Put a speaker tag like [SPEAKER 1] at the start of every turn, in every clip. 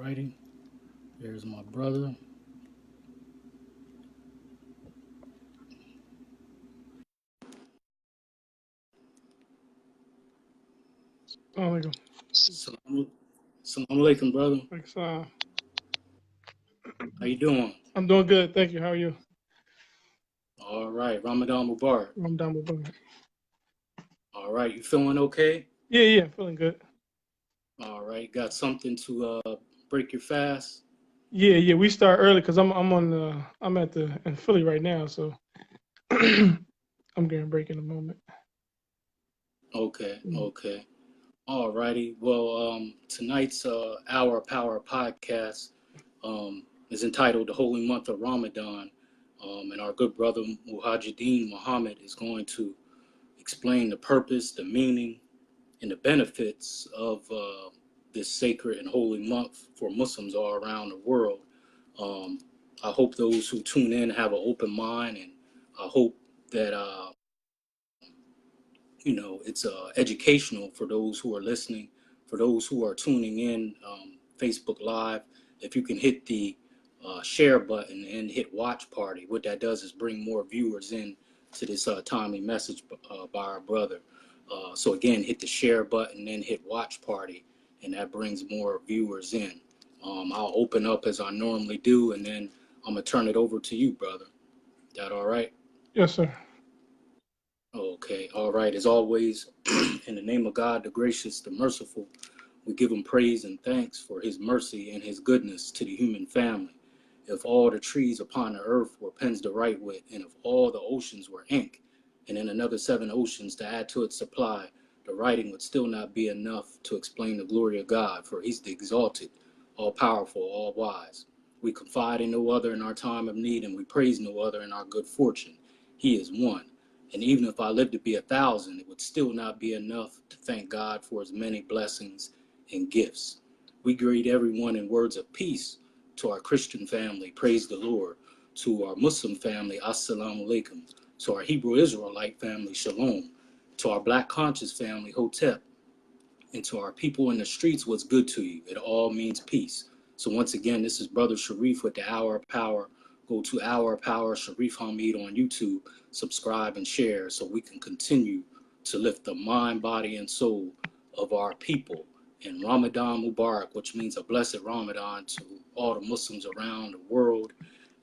[SPEAKER 1] Alrighty, there's my brother.
[SPEAKER 2] Alaikum.
[SPEAKER 1] Salam alaikum, brother.
[SPEAKER 2] Thanks.
[SPEAKER 1] How you doing?
[SPEAKER 2] I'm doing good. Thank you. How are you?
[SPEAKER 1] All right, Ramadan Mubarak.
[SPEAKER 2] I'm down with both.
[SPEAKER 1] All right, you feeling okay?
[SPEAKER 2] Yeah, feeling good.
[SPEAKER 1] All right, got something to break your fast?
[SPEAKER 2] Yeah. We start early because I'm at the in Philly right now, so I'm getting a break in a moment.
[SPEAKER 1] Okay,
[SPEAKER 2] Mm.
[SPEAKER 1] okay. All righty. Well, tonight's Hour Power podcast is entitled "The Holy Month of Ramadan," and our good brother Mohammed is going to explain the purpose, the meaning, and the benefits of this sacred and holy month for Muslims all around the world. Um, I hope those who tune in have an open mind, and I hope that it's educational for those who are listening, for those who are tuning in Facebook Live. If you can hit the share button and hit watch party, what that does is bring more viewers in to this timely message by our brother. So again, hit the share button and hit watch party, and that brings more viewers in. I'll open up as I normally do, and then I'm gonna turn it over to you, brother. That all right?
[SPEAKER 2] Yes, sir.
[SPEAKER 1] Okay, all right. As always, in the name of God, the gracious, the merciful, we give him praise and thanks for his mercy and his goodness to the human family. If all the trees upon the earth were pens to write with, and if all the oceans were ink, and in another 7 oceans to add to its supply, the writing would still not be enough to explain the glory of God, for he's the exalted, all powerful, all wise. We confide in no other in our time of need, and we praise no other in our good fortune. He is one. And even if I lived to be 1,000, it would still not be enough to thank God for his many blessings and gifts. We greet everyone in words of peace. To our Christian family, praise the Lord. To our Muslim family, assalamu alaikum. To our Hebrew Israelite family, shalom. To our Black conscious family, hotep. And to our people in the streets, what's good to you? It all means peace. So once again, this is Brother Sharif with the Hour of Power. Go to Hour of Power, Sharif Hamid on YouTube, subscribe and share so we can continue to lift the mind, body, and soul of our people. And Ramadan Mubarak, which means a blessed Ramadan to all the Muslims around the world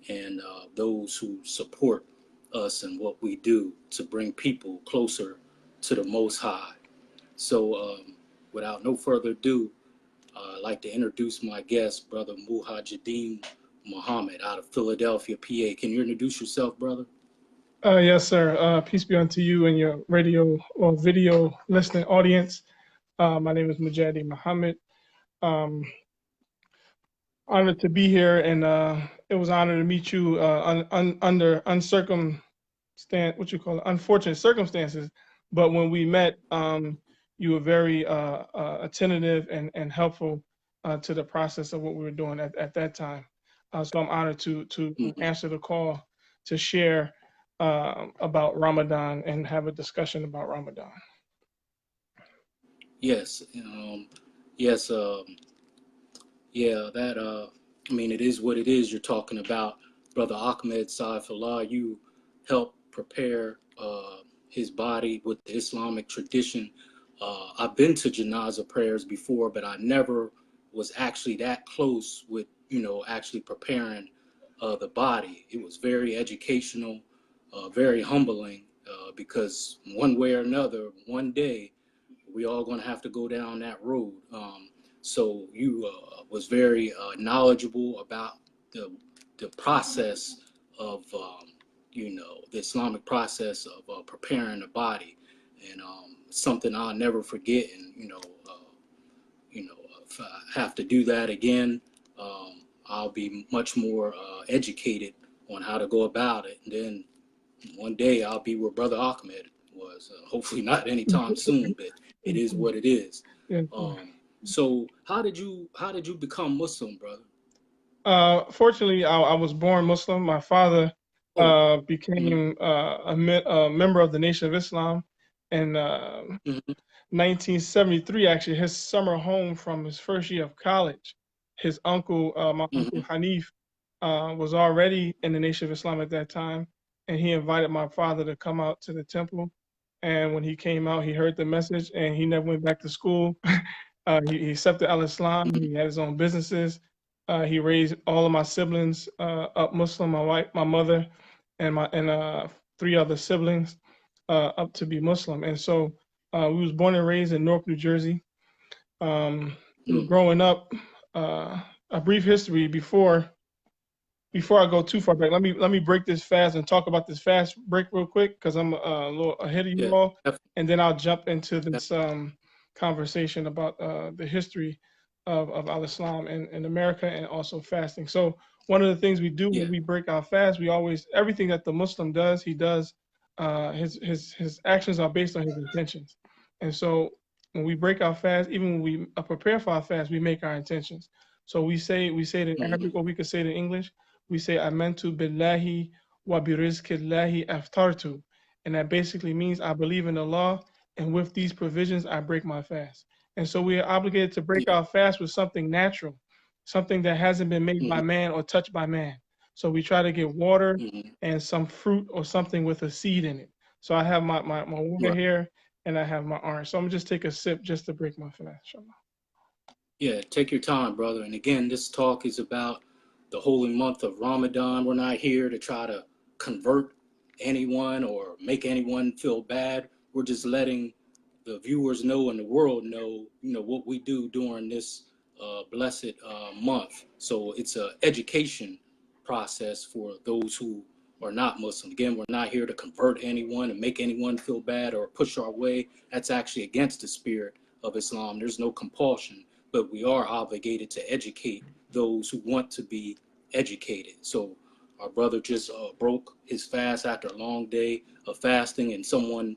[SPEAKER 1] and those who support us and what we do to bring people closer to the Most High. So without no further ado, I'd like to introduce my guest, Brother Muhajiddin Muhammad out of Philadelphia, PA. Can you introduce yourself, brother?
[SPEAKER 2] Yes, sir. Peace be unto you and your radio or video listening audience. My name is Mujahideen Muhammad. Um, Honored to be here, and it was an honor to meet you under unfortunate circumstances. But when we met, you were very attentive and helpful to the process of what we were doing at that time. So I'm honored to
[SPEAKER 1] Mm-hmm.
[SPEAKER 2] answer the call to share about Ramadan and have a discussion about Ramadan.
[SPEAKER 1] Yes, yes, yeah. That I mean, it is what it is. You're talking about, Brother Ahmed Saifullah. You helped prepare his body with the Islamic tradition. I've been to janaza prayers before, but I never was actually that close with actually preparing the body. It was very educational, very humbling, because one way or another, one day we all going to have to go down that road. So you was very knowledgeable about the the process of the Islamic process of preparing the body, and something I'll never forget. And if I have to do that again, I'll be much more educated on how to go about it. And then one day I'll be where Brother Ahmed was. Hopefully not anytime soon, but it is what it is.
[SPEAKER 2] Yeah.
[SPEAKER 1] So how did you become Muslim, brother?
[SPEAKER 2] Fortunately, I was born Muslim. My father
[SPEAKER 1] Oh,
[SPEAKER 2] became a member of the Nation of Islam in
[SPEAKER 1] mm-hmm.
[SPEAKER 2] 1973, actually, his summer home from his first year of college. his uncle, my uncle
[SPEAKER 1] Mm-hmm.
[SPEAKER 2] Hanif, was already in the Nation of Islam at that time, and he invited my father to come out to the temple. And when he came out, he heard the message, and he never went back to school. He accepted Al-Islam.
[SPEAKER 1] Mm-hmm.
[SPEAKER 2] He had his own businesses. He raised all of my siblings up Muslim. My wife, my mother, and three other siblings up to be Muslim. And so we was born and raised in Newark, New Jersey. Um,
[SPEAKER 1] Mm-hmm.
[SPEAKER 2] growing up, a brief history before I go too far back. Let me break this fast and talk about this fast break real quick because I'm a little ahead of you
[SPEAKER 1] Yeah.
[SPEAKER 2] all,
[SPEAKER 1] Def-
[SPEAKER 2] and then I'll jump into
[SPEAKER 1] def-
[SPEAKER 2] this conversation about the history of Al Islam in America and also fasting. So one of the things we do
[SPEAKER 1] yeah.
[SPEAKER 2] when we break our fast, we always everything that the Muslim does, he does his actions are based on his intentions, and so when we break our fast, even when we prepare for our fast, we make our intentions. So we say it in
[SPEAKER 1] Mm-hmm.
[SPEAKER 2] Arabic, or we could say it in English. We say amantu billahi wa birizkillahi aftartu, and that basically means I believe in Allah, and with these provisions I break my fast. And so we are obligated to break
[SPEAKER 1] Yeah.
[SPEAKER 2] our fast with something natural, something that hasn't been made by
[SPEAKER 1] Mm-hmm.
[SPEAKER 2] man or touched by man. So we try to get water
[SPEAKER 1] Mm-hmm.
[SPEAKER 2] and some fruit or something with a seed in it. So I have my water
[SPEAKER 1] Right.
[SPEAKER 2] here and I have my orange. So I'm gonna just take a sip just to break my fast. Inshallah.
[SPEAKER 1] Yeah, take your time, brother. And again, this talk is about the holy month of Ramadan. We're not here to try to convert anyone or make anyone feel bad. We're just letting the viewers know and the world know, what we do during this blessed month. So it's a education process for those who are not Muslim. Again, we're not here to convert anyone and make anyone feel bad or push our way. That's actually against the spirit of Islam. There's no compulsion, but we are obligated to educate those who want to be educated. So our brother just broke his fast after a long day of fasting, and someone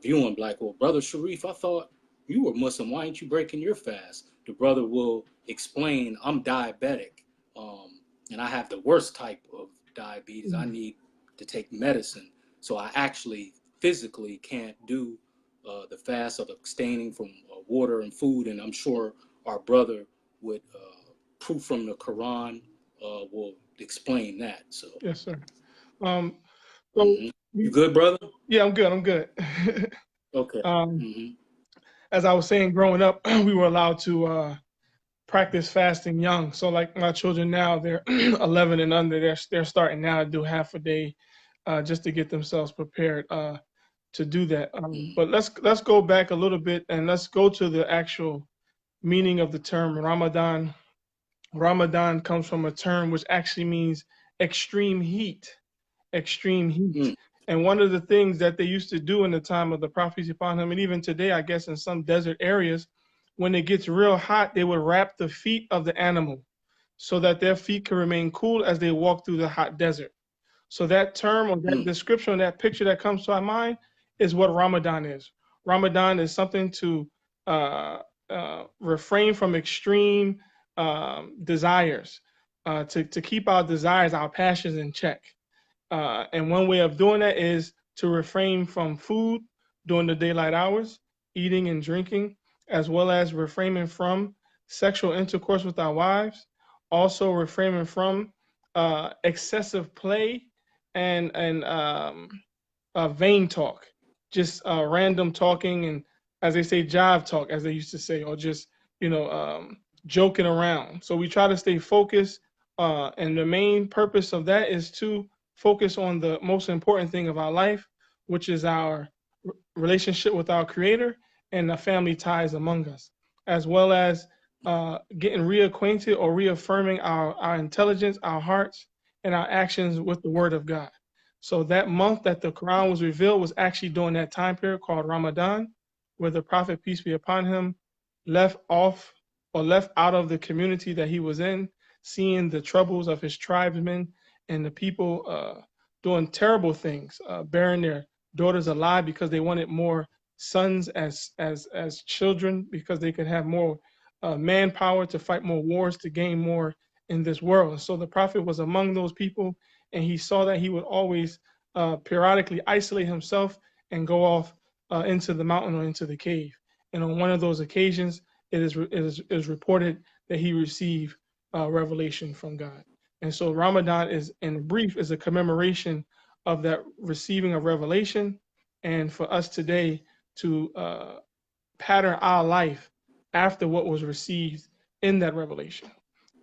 [SPEAKER 1] viewing like, well, Brother Sharif, I thought you were Muslim. Why ain't you breaking your fast? The brother will explain, I'm diabetic, and I have the worst type of diabetes. I need to take medicine. So I actually physically can't do the fast of abstaining from water and food. And I'm sure our brother would, proof from the Quran, will explain that. So,
[SPEAKER 2] Yes, sir. Um, so
[SPEAKER 1] mm-hmm. You
[SPEAKER 2] we,
[SPEAKER 1] good, brother?
[SPEAKER 2] yeah, I'm good. I'm good.
[SPEAKER 1] Okay.
[SPEAKER 2] um,
[SPEAKER 1] Mm-hmm.
[SPEAKER 2] as I was saying, growing up, we were allowed to practice fasting young. So like my children now, they're 11 and under. They're starting now to do half a day, just to get themselves prepared to do that.
[SPEAKER 1] Mm-hmm.
[SPEAKER 2] But let's go back a little bit and let's go to the actual meaning of the term Ramadan. Ramadan comes from a term which actually means extreme heat. Extreme heat.
[SPEAKER 1] Mm-hmm.
[SPEAKER 2] And one of the things that they used to do in the time of the prophets upon him, and even today, I guess, in some desert areas, when it gets real hot, they would wrap the feet of the animal so that their feet can remain cool as they walk through the hot desert. So that term or that
[SPEAKER 1] Mm-hmm.
[SPEAKER 2] description or that picture that comes to our mind is what Ramadan is. Ramadan is something to uh, refrain from extreme desires, to keep our desires, our passions in check. And one way of doing that is to refrain from food during the daylight hours, eating and drinking, as well as refraining from sexual intercourse with our wives, also refraining from excessive play and vain talk, just random talking and, as they say, jive talk, as they used to say, or just joking around. So we try to stay focused, and the main purpose of that is to focus on the most important thing of our life, which is our relationship with our Creator and the family ties among us, as well as getting reacquainted or reaffirming our intelligence, our hearts, and our actions with the Word of God. So that month that the Quran was revealed was actually during that time period called Ramadan, where the Prophet, peace be upon him, left off or left out of the community that he was in, seeing the troubles of his tribesmen and the people doing terrible things, burying their daughters alive because they wanted more sons as children because they could have more manpower to fight more wars to gain more in this world. So the prophet was among those people, and he saw that he would always periodically isolate himself and go off into the mountain or into the cave. And on one of those occasions, it is reported that he received revelation from God. And so Ramadan is, in brief, is a commemoration of that receiving of revelation, and for us today to pattern our life after what was received in that revelation.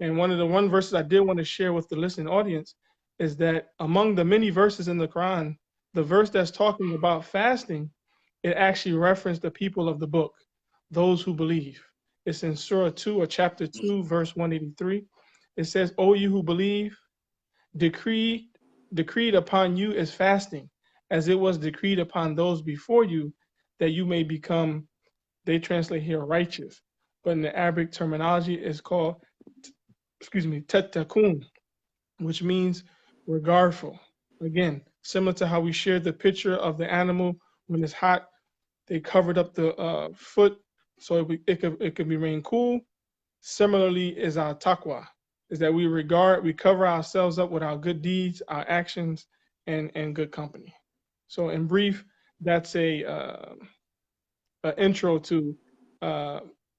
[SPEAKER 2] And one verses I did want to share with the listening audience is that among the many verses in the Quran, the verse that's talking about fasting, it actually referenced the people of the book, those who believe. It's in Surah 2 or chapter 2, verse 183. It says, "O you who believe, decreed decreed upon you is fasting, as it was decreed upon those before you, that you may become," they translate here, righteous. But in the Arabic terminology, it's called, tatakun, which means regardful. Again, similar to how we shared the picture of the animal when it's hot, they covered up the foot so it could remain cool. Similarly, is our taqwa, is that we cover ourselves up with our good deeds, our actions, and good company. So, in brief, that's a intro to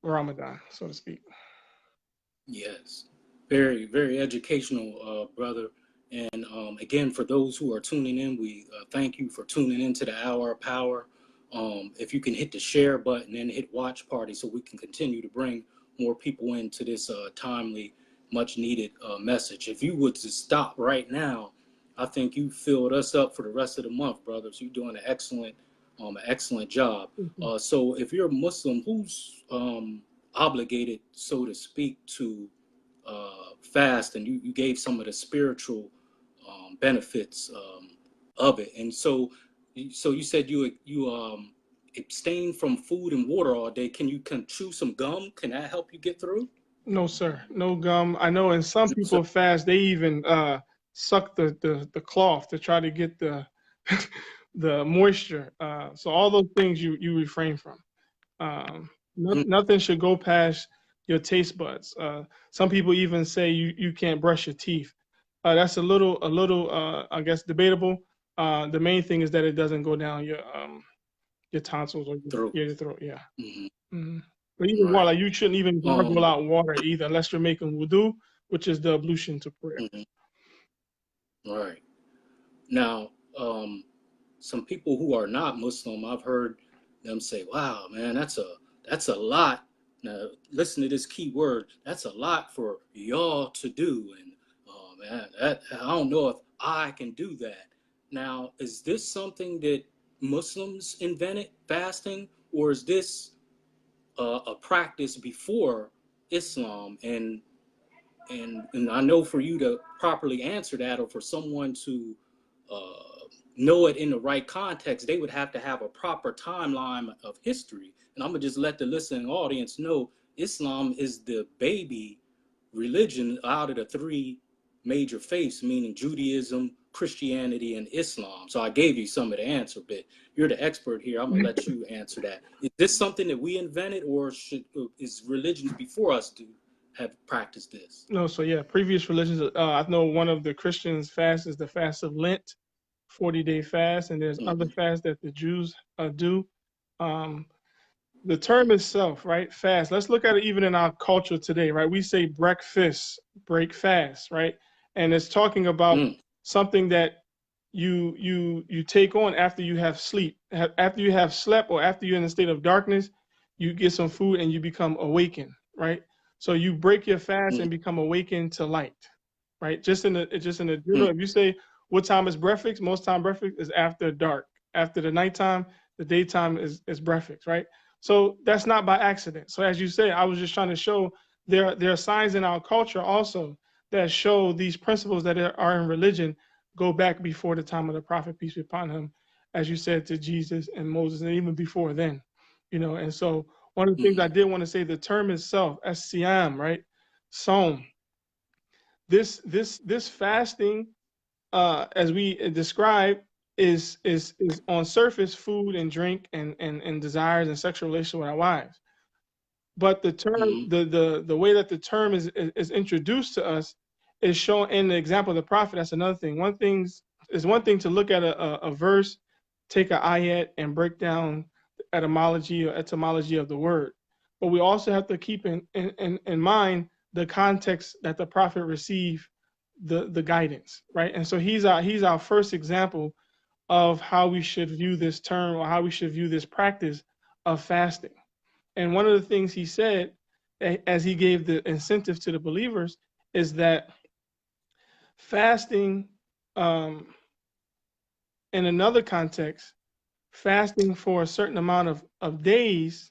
[SPEAKER 2] Ramadan, so to speak.
[SPEAKER 1] Yes, very, very educational, brother. And again, for those who are tuning in, we thank you for tuning into the Hour of Power. If you can hit the share button and hit watch party so we can continue to bring more people into this timely, much needed message. If you would just stop right now, I think you filled us up for the rest of the month, brothers. You're doing an excellent job. So if you're a Muslim, who's obligated, so to speak, to fast, and you gave some of the spiritual benefits of it. And so you said you abstain from food and water all day. Can you chew some gum? Can that help you get through?
[SPEAKER 2] No, sir. No gum. I know in some
[SPEAKER 1] No, sir.
[SPEAKER 2] people fast, they even suck the cloth to try to get the the moisture. So all those things you refrain from. Nothing should go past your taste buds. Some people even say you can't brush your teeth. That's a little I guess debatable. The main thing is that it doesn't go down your tonsils or
[SPEAKER 1] Through.
[SPEAKER 2] your throat. Yeah.
[SPEAKER 1] Mm-hmm.
[SPEAKER 2] Mm-hmm. But even
[SPEAKER 1] Right.
[SPEAKER 2] water, you shouldn't even gargle out water either, unless you're making wudu, which is the ablution to prayer.
[SPEAKER 1] Mm-hmm. Right. Now, some people who are not Muslim, I've heard them say, "Wow, man, that's a lot." Now, listen to this key word. That's a lot for y'all to do, and oh man, I don't know if I can do that. Now, is this something that Muslims invented, fasting, or is this a practice before Islam? And I know for you to properly answer that, or for someone to know it in the right context, they would have to have a proper timeline of history. And I'm gonna just let the listening audience know Islam is the baby religion out of the three major faiths, meaning Judaism, Christianity, and Islam. So I gave you some of the answer, but you're the expert here. I'm gonna let you answer that. Is this something that we invented, or is religions before us have practiced this?
[SPEAKER 2] No, so yeah, previous religions. I know one of the Christians' fasts is the fast of Lent, 40-day fast, and there's other fasts that the Jews do. Um, the term itself, right? Fast. Let's look at it even in our culture today, right? We say breakfast, break fast, right? And it's talking about something that you take on after you have sleep, after you have slept, or after you're in a state of darkness, you get some food and you become awakened, right? So you break your fast and become awakened to light, right? Just in the general, if you say what time is breakfast, most time breakfast is after dark. After the nighttime, the daytime is breakfast, right? So that's not by accident. So as you say, I was just trying to show there are signs in our culture also that show these principles that are in religion go back before the time of the prophet, peace be upon him, as you said, to Jesus and Moses, and even before then, And so one of the things I did want to say, the term itself, as-siyam, right? Psalm. This fasting, as we describe, is on surface food and drink and desires and sexual relations with our wives. But the term, the way that the term is introduced to us is shown in the example of the prophet. That's another thing. One thing to look at a verse, take an ayat and break down etymology of the word. But we also have to keep in mind the context that the prophet received the guidance, right? And so he's our first example of how we should view this term, or how we should view this practice of fasting. And one of the things he said, as he gave the incentive to the believers, is that fasting, in another context, fasting for a certain amount of days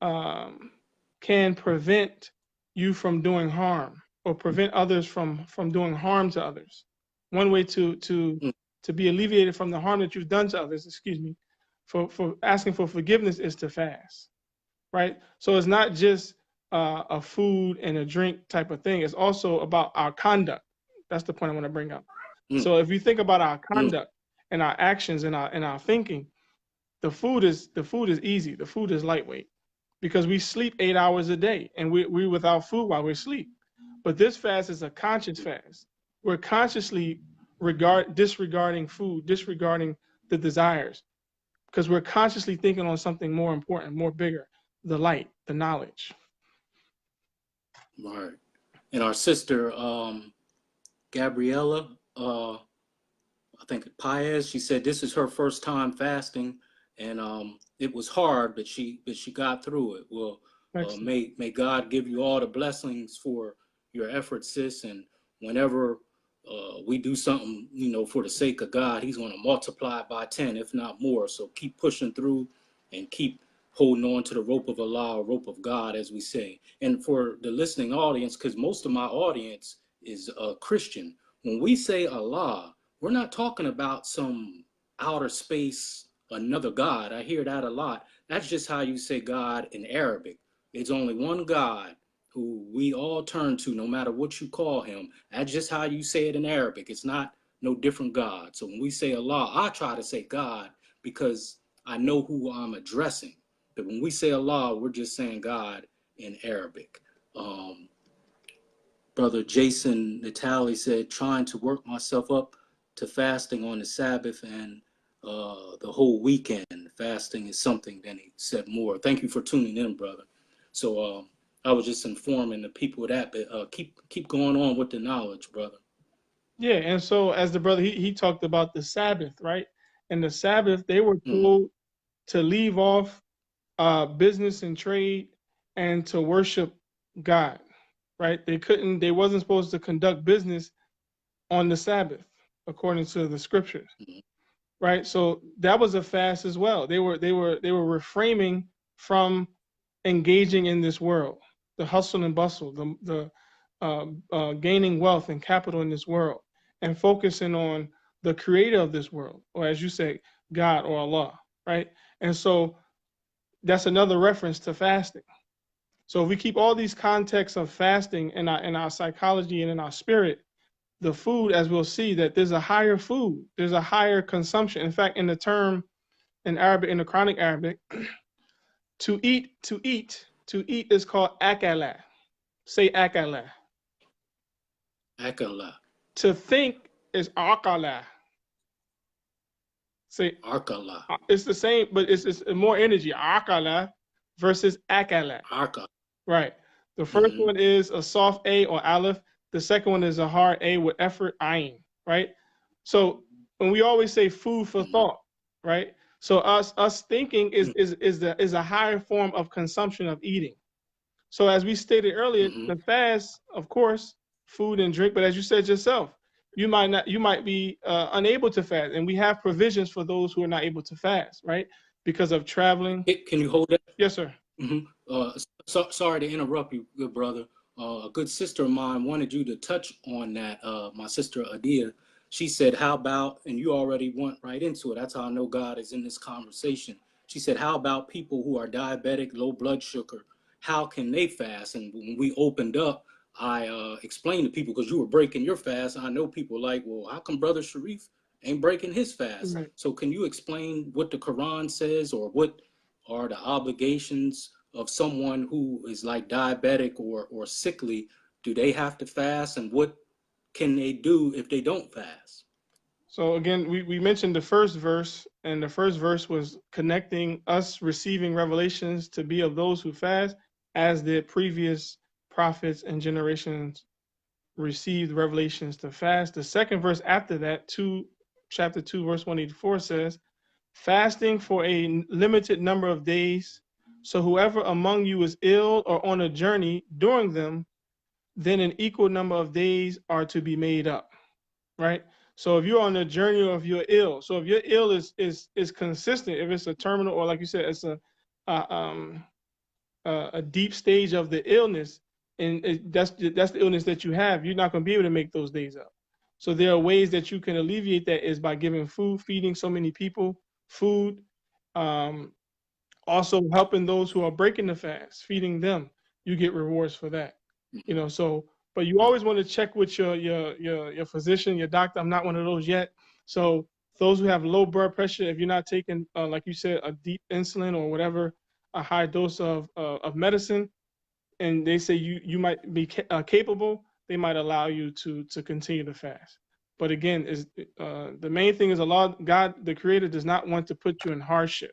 [SPEAKER 2] can prevent you from doing harm, or prevent others from doing harm to others. One way to be alleviated from the harm that you've done to others, excuse me, for asking for forgiveness, is to fast, right? So it's not just a food and a drink type of thing. It's also about our conduct. That's the point I want to bring up. So if you think about our conduct and our actions and our thinking, the food is easy. The food is lightweight, because we sleep 8 hours a day, and we without food while we're asleep. But this fast is a conscious fast. We're consciously disregarding food, disregarding the desires, because we're consciously thinking on something more important, more bigger, the light, the knowledge.
[SPEAKER 1] Right. And our sister, Gabriella, I think Paez, she said this is her first time fasting, and it was hard, but she got through it. Well, may God give you all the blessings for your efforts, sis. And whenever we do something, for the sake of God, He's going to multiply it by 10, if not more. So keep pushing through and keep holding on to the rope of Allah, rope of God, as we say. And for the listening audience, because most of my audience is Christian, when we say Allah, we're not talking about some outer space, another God. I hear that a lot. That's just how you say God in Arabic. It's only one God who we all turn to, no matter what you call him. That's just how you say it in Arabic. It's not no different God. So when we say Allah, I try to say God because I know who I'm addressing. But when we say Allah, we're just saying God in Arabic. Brother Jason Natali said, trying to work myself up to fasting on the Sabbath and the whole weekend. Fasting is something. Then he said more. Thank you for tuning in, brother. So I was just informing the people that, but keep going on with the knowledge, brother.
[SPEAKER 2] Yeah, and so as the brother, he talked about the Sabbath, right? And the Sabbath, they were told to leave off business and trade and to worship God, right? They wasn't supposed to conduct business on the Sabbath, according to the scriptures, right? So that was a fast as well. They were refraining from engaging in this world, the hustle and bustle, the gaining wealth and capital in this world, and focusing on the creator of this world, or as you say, God or Allah, right? And so that's another reference to fasting. So if we keep all these contexts of fasting in our psychology and in our spirit, the food, as we'll see, that there's a higher food, there's a higher consumption. In fact, in the term in Arabic, in the Quranic Arabic, to eat is called akala. Say akala.
[SPEAKER 1] Akala.
[SPEAKER 2] To think is akala. Say
[SPEAKER 1] Arkala.
[SPEAKER 2] It's the same, but it's more energy. Akala versus akala.
[SPEAKER 1] Arka.
[SPEAKER 2] Right. The first one is a soft A or aleph. The second one is a hard A with effort, ayin. Right. So when we always say food for thought, right? So us thinking is a higher form of consumption of eating. So as we stated earlier, the fast, of course, food and drink. But as you said yourself, you might be unable to fast, and we have provisions for those who are not able to fast, right? Because of traveling.
[SPEAKER 1] Can you hold that?
[SPEAKER 2] Yes, sir.
[SPEAKER 1] Sorry to interrupt you, good brother. A good sister of mine wanted you to touch on that. My sister Adia, she said, how about, and you already went right into it. That's how I know God is in this conversation. She said, how about people who are diabetic, low blood sugar? How can they fast? And when we opened up, I explained to people, because you were breaking your fast. I know people like, well, how come Brother Sharif ain't breaking his fast?
[SPEAKER 2] Right.
[SPEAKER 1] So can you explain what the Quran says, or what are the obligations of someone who is like diabetic or sickly? Do they have to fast, and what can they do if they don't fast?
[SPEAKER 2] So again, we mentioned the first verse, and the first verse was connecting us receiving revelations to be of those who fast, as the previous prophets and generations received revelations to fast. The second verse after that, chapter 2, verse 184 says, fasting for a limited number of days. So whoever among you is ill or on a journey during them, then an equal number of days are to be made up, right? So if you're on a journey or if you're ill, so if you're ill is consistent, if it's a terminal or like you said, it's a deep stage of the illness, and that's the illness that you have, you're not going to be able to make those days up. So there are ways that you can alleviate that is by giving food, feeding so many people food, also helping those who are breaking the fast, feeding them. You get rewards for that. So but you always want to check with your physician, your doctor. I'm not one of those yet. So those who have low blood pressure, if you're not taking, like you said, a deep insulin or whatever, a high dose of medicine, and they say you might be capable, they might allow you to continue to fast. But again, is the main thing is God, the Creator, does not want to put you in hardship,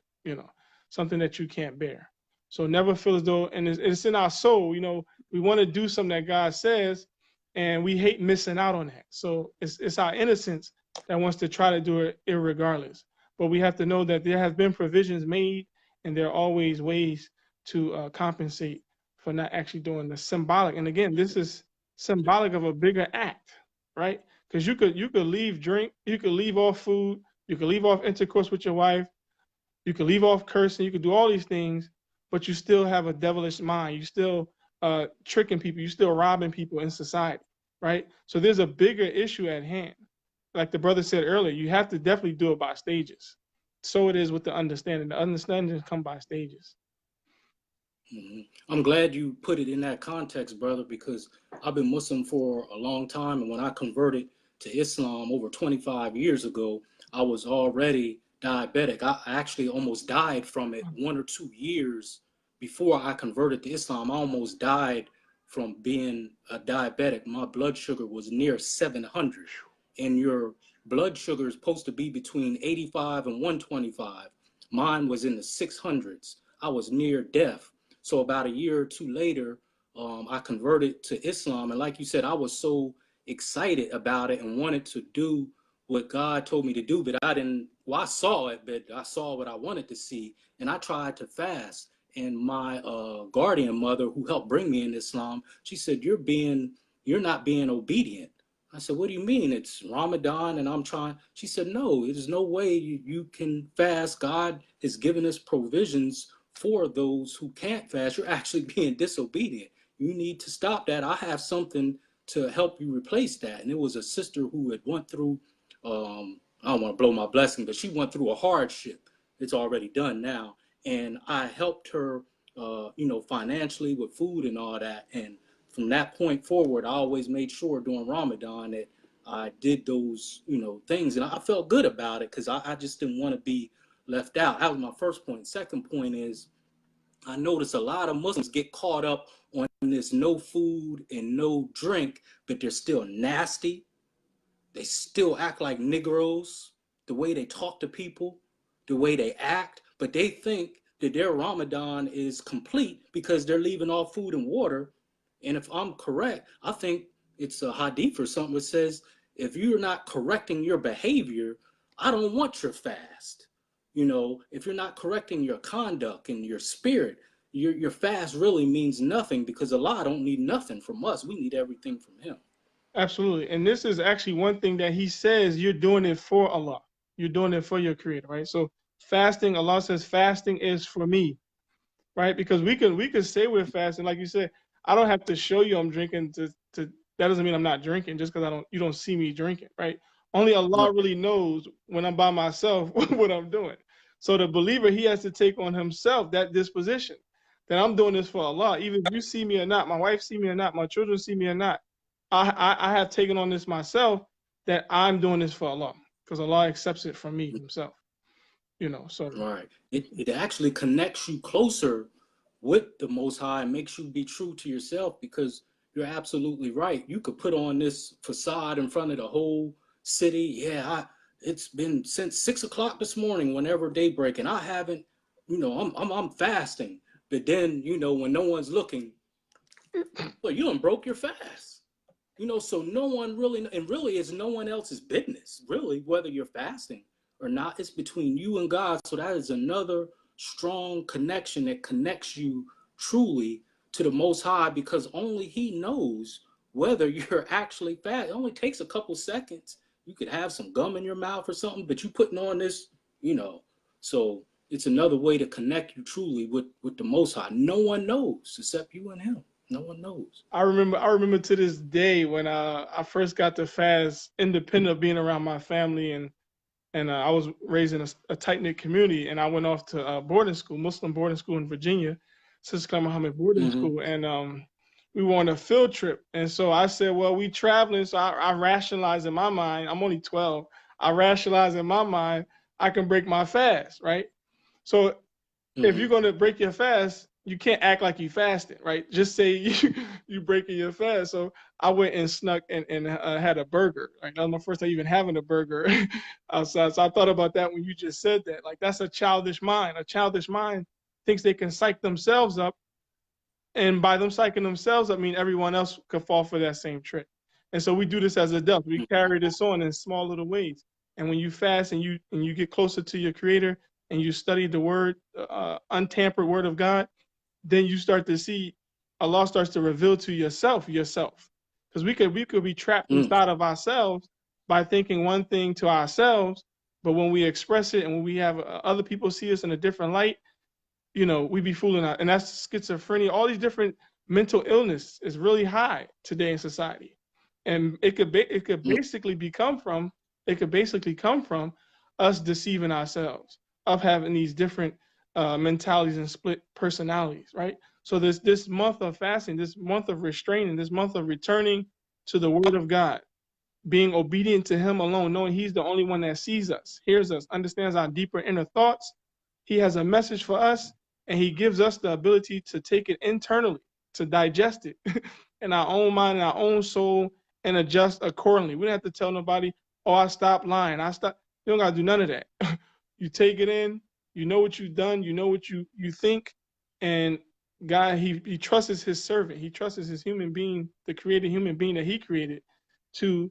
[SPEAKER 2] something that you can't bear. So never feel as though, and it's in our soul, we want to do something that God says, and we hate missing out on that. So it's our innocence that wants to try to do it irregardless. But we have to know that there have been provisions made, and there are always ways to compensate for not actually doing the symbolic. And again, this is symbolic of a bigger act, right? Because you could leave drink, you could leave off food, you could leave off intercourse with your wife, you could leave off cursing, you could do all these things, but you still have a devilish mind. You still tricking people, you still robbing people in society, right? So there's a bigger issue at hand. Like the brother said earlier, you have to definitely do it by stages. So it is with the understanding. The understanding come by stages.
[SPEAKER 1] I'm glad you put it in that context, brother, because I've been Muslim for a long time. And when I converted to Islam over 25 years ago, I was already diabetic. I actually almost died from it 1 or 2 years before I converted to Islam. I almost died from being a diabetic. My blood sugar was near 700. And your blood sugar is supposed to be between 85 and 125. Mine was in the 600s. I was near death. So about a year or two later, I converted to Islam. And like you said, I was so excited about it and wanted to do what God told me to do. But I saw it, but I saw what I wanted to see. And I tried to fast. And my guardian mother, who helped bring me in Islam, she said, you're not being obedient. I said, what do you mean? It's Ramadan and I'm trying. She said, no, there's no way you can fast. God has given us provisions for those who can't fast. You're actually being disobedient. You need to stop that. I have something to help you replace that. And it was a sister who had went through, I don't want to blow my blessing, but she went through a hardship. It's already done now. And I helped her, financially with food and all that. And from that point forward, I always made sure during Ramadan that I did those, things. And I felt good about it because I just didn't want to be left out. That was my first point. Second point is I notice a lot of Muslims get caught up on this no food and no drink, but they're still nasty. They still act like Negroes, the way they talk to people, the way they act, but they think that their Ramadan is complete because they're leaving off food and water. And if I'm correct, I think it's a hadith or something that says, if you're not correcting your behavior, I don't want your fast. If you're not correcting your conduct and your spirit, your fast really means nothing because Allah don't need nothing from us. We need everything from him.
[SPEAKER 2] Absolutely. And this is actually one thing that he says, you're doing it for Allah. You're doing it for your Creator, right? So fasting, Allah says fasting is for me, right? Because we could say we're fasting, like you said, I don't have to show you I'm drinking to that doesn't mean I'm not drinking just because you don't see me drinking, right? Only Allah really knows when I'm by myself what I'm doing. So the believer, he has to take on himself that disposition that I'm doing this for Allah. Even if you see me or not, my wife see me or not, my children see me or not, I have taken on this myself that I'm doing this for Allah because Allah accepts it from me himself. So
[SPEAKER 1] right. It actually connects you closer with the Most High and makes you be true to yourself because you're absolutely right. You could put on this facade in front of the whole city. Yeah, it's been since 6 o'clock this morning, whenever daybreak, and I haven't, I'm fasting. But then, when no one's looking, Well, you done broke your fast. So no one really, and really it's no one else's business, really, whether you're fasting or not. It's between you and God. So that is another strong connection that connects you truly to the Most High, because only He knows whether you're actually fast. It only takes a couple seconds. You could have some gum in your mouth or something, but you putting on this, you know. So it's another way to connect you truly with the Most High. No one knows except you and Him. No one knows.
[SPEAKER 2] I remember to this day when I first got to fast, independent of being around my family, and I was raised in a tight knit community, and I went off to boarding school, Muslim boarding school in Virginia, Sister Muhammad boarding
[SPEAKER 1] Mm-hmm.
[SPEAKER 2] school, and we were on a field trip, and so I said, well, we traveling, so I rationalized in my mind, I'm only 12, I rationalized in my mind I can break my fast, right? So if
[SPEAKER 1] Mm-hmm.
[SPEAKER 2] you're going to break your fast, you can't act like you fasted, right? Just say you breaking your fast. So I went and snuck and had a burger. Right, that was my first time even having a burger outside. So I thought about that when you just said that. Like, that's a childish mind. A childish mind thinks they can psych themselves up, and by them psyching themselves up, mean everyone else could fall for that same trick. And so we do this as adults. We carry this on in small little ways. And when you fast and you get closer to your Creator and you study the Word, untampered Word of God, then you start to see Allah starts to reveal to yourself. Because we could be trapped
[SPEAKER 1] Mm-hmm.
[SPEAKER 2] inside of ourselves by thinking one thing to ourselves, but when we express it and when we have other people see us in a different light, we be fooling out. And that's schizophrenia. All these different mental illness is really high today in society. And it could basically come from us deceiving ourselves, of having these different mentalities and split personalities, right? So this month of fasting, this month of restraining, this month of returning to the Word of God, being obedient to Him alone, knowing He's the only one that sees us, hears us, understands our deeper inner thoughts. He has a message for us, and He gives us the ability to take it internally, to digest it in our own mind and our own soul, and adjust accordingly. We don't have to tell nobody, oh, I stopped lying. You don't got to do none of that. You take it in, you know what you've done, you know what you think, and God, he trusts His servant. He trusts His human being, the created human being that He created, to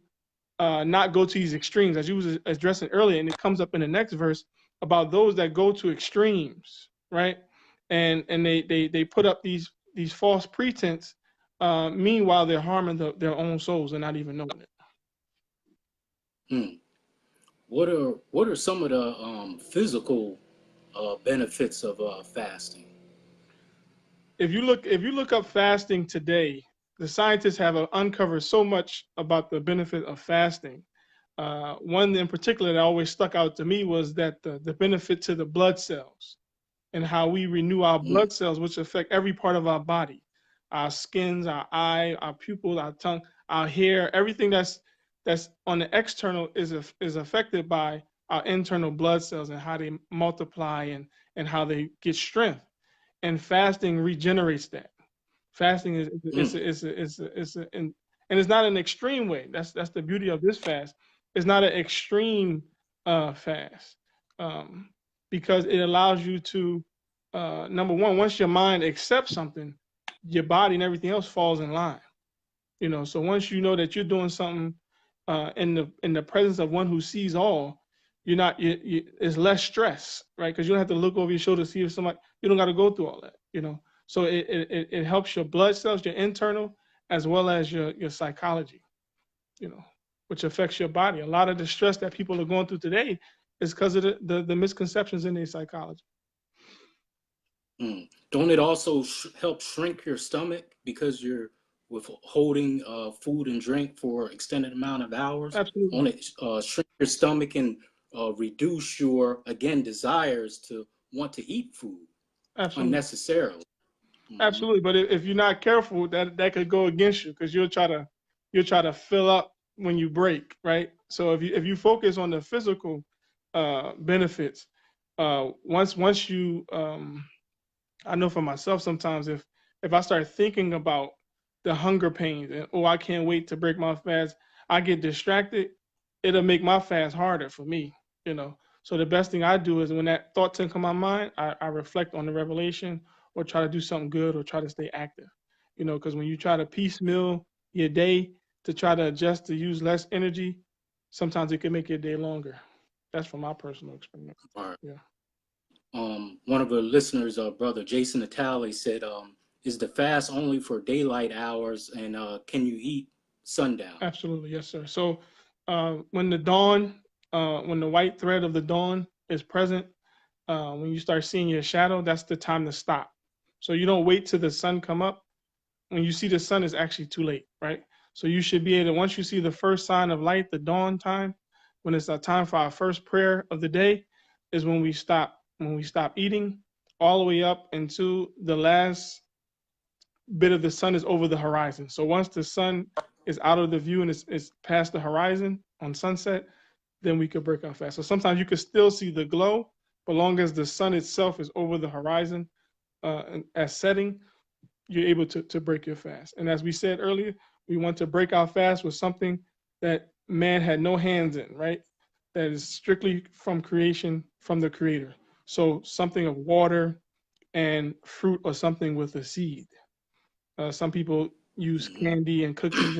[SPEAKER 2] not go to these extremes, as you was addressing earlier, and it comes up in the next verse about those that go to extremes, right? And they put up these false pretense. Meanwhile, they're harming their own souls and not even knowing it.
[SPEAKER 1] Mm. What are some of the physical benefits of fasting?
[SPEAKER 2] If you look up fasting today, the scientists have uncovered so much about the benefit of fasting. One in particular that always stuck out to me was that the benefit to the blood cells, and how we renew our
[SPEAKER 1] Mm.
[SPEAKER 2] blood cells, which affect every part of our body, our skins, our eye, our pupils, our tongue, our hair, everything that's on the external is affected by our internal blood cells and how they multiply and how they get strength. And fasting regenerates that. Fasting
[SPEAKER 1] Mm.
[SPEAKER 2] and it's not an extreme way. That's the beauty of this fast. It's not an extreme fast, because it allows you to, number one, once your mind accepts something, your body and everything else falls in line. So once you know that you're doing something in the presence of one who sees all, you're not it's less stress, right? Because you don't have to look over your shoulder to see if somebody, you don't got to go through all that. So it helps your blood cells, your internal, as well as your psychology, you know, which affects your body. A lot of the stress that people are going through today is because of the misconceptions in their psychology.
[SPEAKER 1] Mm. Don't it also help shrink your stomach because you're withholding food and drink for extended amount of hours?
[SPEAKER 2] Absolutely.
[SPEAKER 1] Won't it shrink your stomach and reduce your, again, desires to want to eat food
[SPEAKER 2] Absolutely.
[SPEAKER 1] unnecessarily? Mm-hmm.
[SPEAKER 2] Absolutely. But if you're not careful, that could go against you, because you'll try to fill up when you break, right? So if you focus on the physical benefits, once you I know for myself, sometimes if I start thinking about the hunger pains and, oh, I can't wait to break my fast, I get distracted. It'll make my fast harder for me, you know. So the best thing I do is when that thought come to my mind, I reflect on the revelation, or try to do something good, or try to stay active. because when you try to piecemeal your day to try to adjust to use less energy, sometimes it can make your day longer. That's from my personal experience.
[SPEAKER 1] All right.
[SPEAKER 2] Yeah.
[SPEAKER 1] One of the listeners, brother Jason Natale, said, "Is the fast only for daylight hours, and can you eat sundown?"
[SPEAKER 2] Absolutely, yes, sir. So when the dawn, when the white thread of the dawn is present, when you start seeing your shadow, that's the time to stop. So you don't wait till the sun come up. When you see the sun, it's actually too late, right? So you should be able to, once you see the first sign of light, the dawn time, when it's a time for our first prayer of the day, is when we stop. When we stop eating, all the way up into the last bit of the sun is over the horizon. So once the sun is out of the view and it's past the horizon on sunset, then we could break our fast. So sometimes you could still see the glow, but long as the sun itself is over the horizon as setting, you're able to break your fast. And as we said earlier, we want to break our fast with something that man had no hands in, right? That is strictly from creation, from the creator. So something of water and fruit or something with a seed. Some people use
[SPEAKER 1] Mm-hmm.
[SPEAKER 2] candy and cookies,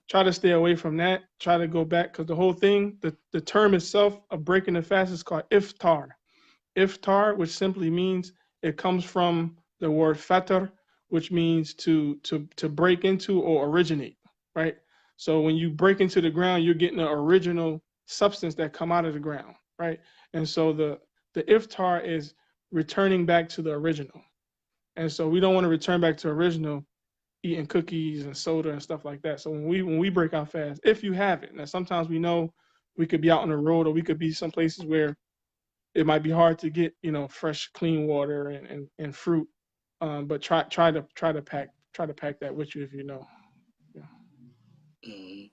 [SPEAKER 2] try to stay away from that. Try to go back because the whole thing, the term itself of breaking the fast is called iftar. Iftar, which simply means it comes from the word fatar, which means to break into or originate, right? So when you break into the ground, you're getting the original substance that come out of the ground, right? And so the iftar is returning back to the original. And so we don't want to return back to original eating cookies and soda and stuff like that. So when we break our fast, if you have it, now sometimes we know we could be out on the road or we could be some places where it might be hard to get fresh clean water and fruit, but try to pack that with you if you know. Yeah.
[SPEAKER 1] Mm-hmm.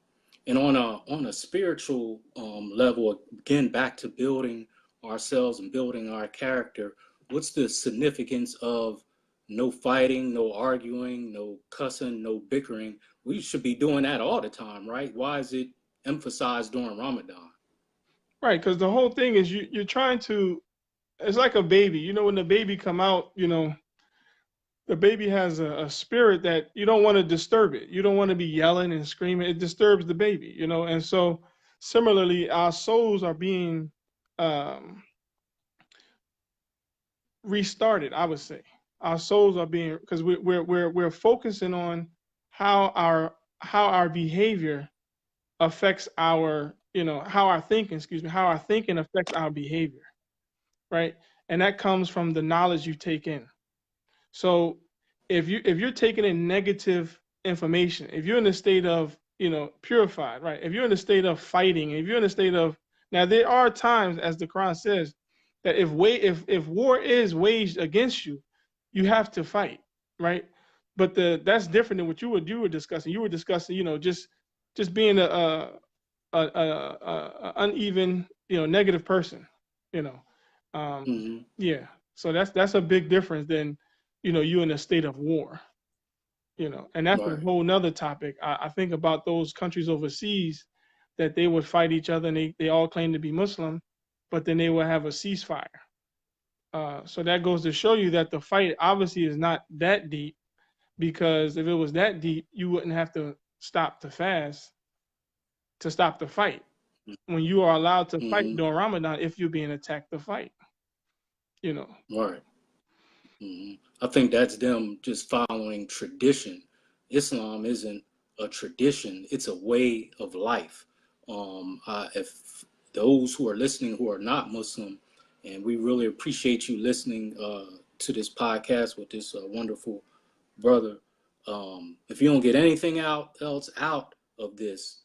[SPEAKER 1] And on a spiritual level, again, back to building ourselves and building our character. What's the significance of no fighting, no arguing, no cussing, no bickering? We should be doing that all the time, right? Why is it emphasized during Ramadan?
[SPEAKER 2] Right, because the whole thing is you're trying to. It's like a baby. When the baby come out, the baby has a spirit that you don't want to disturb it. You don't want to be yelling and screaming. It disturbs the baby. And so similarly, our souls are being um, restarted. I would say our souls are being because we're focusing on how our behavior affects our how our thinking how our thinking affects our behavior, right? And that comes from the knowledge you take in. So if you're taking in negative information, if you're in a state of purified, right? If you're in a state of fighting, if you're in a state of now there are times, as the Quran says, that if war is waged against you, you have to fight, right? But that's different than what you were discussing. You were discussing, just being a uneven, negative person, you know.
[SPEAKER 1] Mm-hmm.
[SPEAKER 2] Yeah. So that's a big difference than, you in a state of war, and that's a
[SPEAKER 1] Right.
[SPEAKER 2] whole nother topic. I think about those countries overseas that they would fight each other and they all claim to be Muslim, but then they would have a ceasefire. So that goes to show you that the fight obviously is not that deep, because if it was that deep, you wouldn't have to stop the fast to stop the fight. When you are allowed to fight
[SPEAKER 1] Mm-hmm.
[SPEAKER 2] during Ramadan, if you're being attacked to fight, you know.
[SPEAKER 1] Right. Mm-hmm. I think that's them just following tradition. Islam isn't a tradition; it's a way of life. If those who are listening who are not Muslim, and we really appreciate you listening to this podcast with this wonderful brother. If you don't get anything else out of this,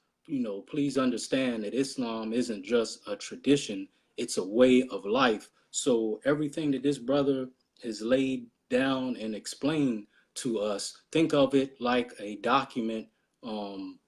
[SPEAKER 1] please understand that Islam isn't just a tradition; it's a way of life. So everything that this brother has laid down and explained to us, think of it like a document um,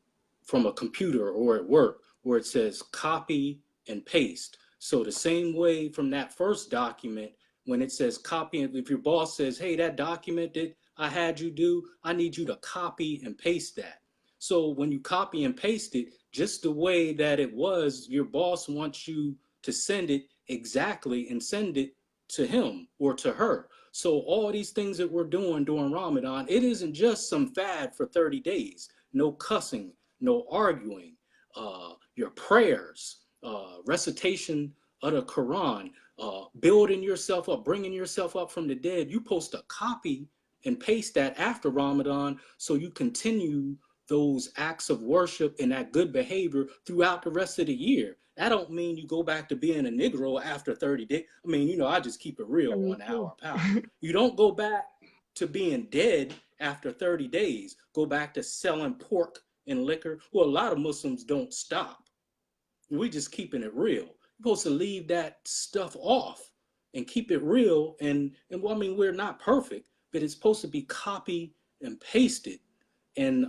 [SPEAKER 1] from a computer or at work where it says copy and paste. So the same way from that first document, when it says copy, if your boss says, hey, that document that I had you do, I need you to copy and paste that. So when you copy and paste it, just the way that it was, your boss wants you to send it exactly and send it to him or to her. So all these things that we're doing during Ramadan, it isn't just some fad for 30 days. No cussing, no arguing, your prayers, recitation of the Quran, building yourself up, bringing yourself up from the dead. You post a copy and paste that after Ramadan so you continue those acts of worship and that good behavior throughout the rest of the year. That don't mean you go back to being a Negro after 30 days. I mean, I just keep it real on our power. You don't go back to being dead after 30 days. Go back to selling pork and liquor. Well, a lot of Muslims don't stop. We just keeping it real. You're supposed to leave that stuff off and keep it real. And well, I mean, we're not perfect, but it's supposed to be copy and pasted, and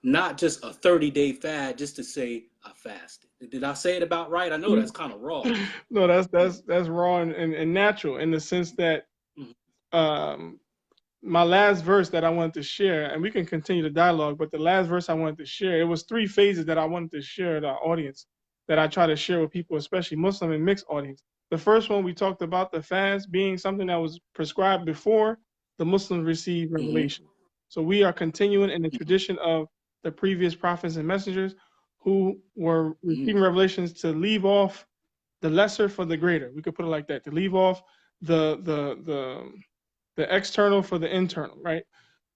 [SPEAKER 1] not just a 30-day fad just to say I fasted. Did I say it about right? I know that's kind of raw.
[SPEAKER 2] No, that's raw and natural in the sense that my last verse that I wanted to share, and we can continue the dialogue, but the last verse I wanted to share, it was 3 phases that I wanted to share with our audience that I try to share with people, especially Muslim and mixed audience. The first one, we talked about the fast being something that was prescribed before the Muslims received revelation. So we are continuing in the tradition of the previous prophets and messengers who were receiving revelations to leave off the lesser for the greater. We could put it like that, to leave off the external for the internal, right?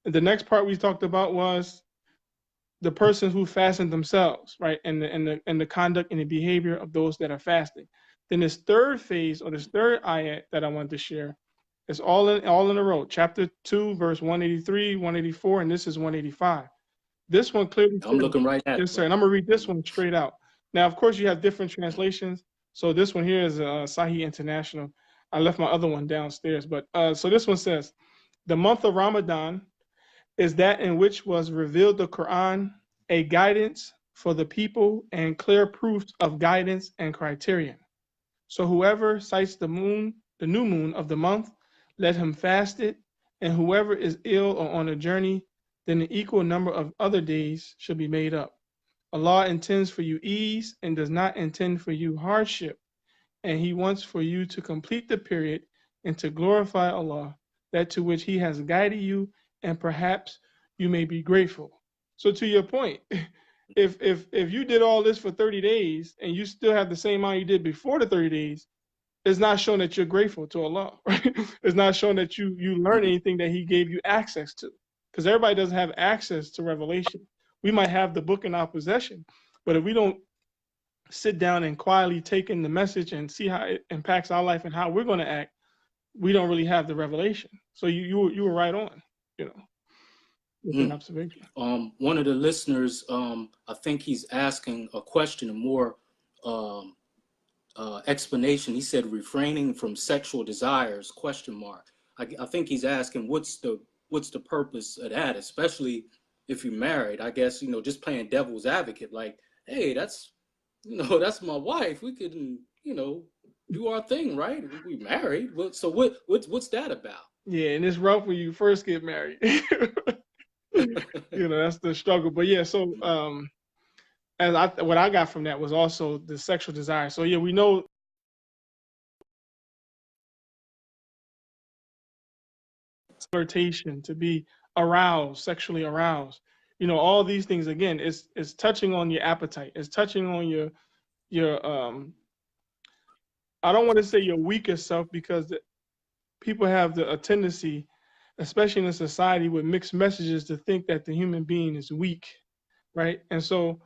[SPEAKER 2] And the next part we talked about was the person who fastened themselves, right? And the conduct and the behavior of those that are fasting. Then this third phase, or this third ayat that I wanted to share, is all in a row. Chapter 2, verse 183, 184, and this is 185. This one clearly
[SPEAKER 1] I'm looking right at it.
[SPEAKER 2] Yes, sir. And I'm gonna read this one straight out. Now, of course, you have different translations. So this one here is Sahih International. I left my other one downstairs, but so this one says, the month of Ramadan is that in which was revealed the Quran, a guidance for the people and clear proofs of guidance and criterion. So whoever sights the new moon of the month, let him fast it, and whoever is ill or on a journey, then an equal number of other days should be made up. Allah intends for you ease and does not intend for you hardship, and He wants for you to complete the period and to glorify Allah, that to which He has guided you, and perhaps you may be grateful. So to your point, if you did all this for 30 days and you still have the same amount you did before the 30 days, it's not showing that you're grateful to Allah, right? It's not showing that you learned anything that He gave you access to, because everybody doesn't have access to revelation. We might have the book in our possession, but if we don't sit down and quietly take in the message and see how it impacts our life and how we're going to act, we don't really have the revelation. So you were right on, with an observation.
[SPEAKER 1] One of the listeners, I think he's asking a question, a more explanation. He said refraining from sexual desires, question mark. I think he's asking what's the purpose of that, especially if you're married. I guess, just playing devil's advocate, like, hey, that's my wife. We can, do our thing, right? We married. So what's that about?
[SPEAKER 2] Yeah, and it's rough when you first get married. That's the struggle. But yeah, so what I got from that was also the sexual desire. So yeah, we know flirtation, to be aroused, sexually aroused. All these things, again, is touching on your appetite. It's touching on your I don't want to say your weaker self, because people have a tendency, especially in a society with mixed messages, to think that the human being is weak, right? And so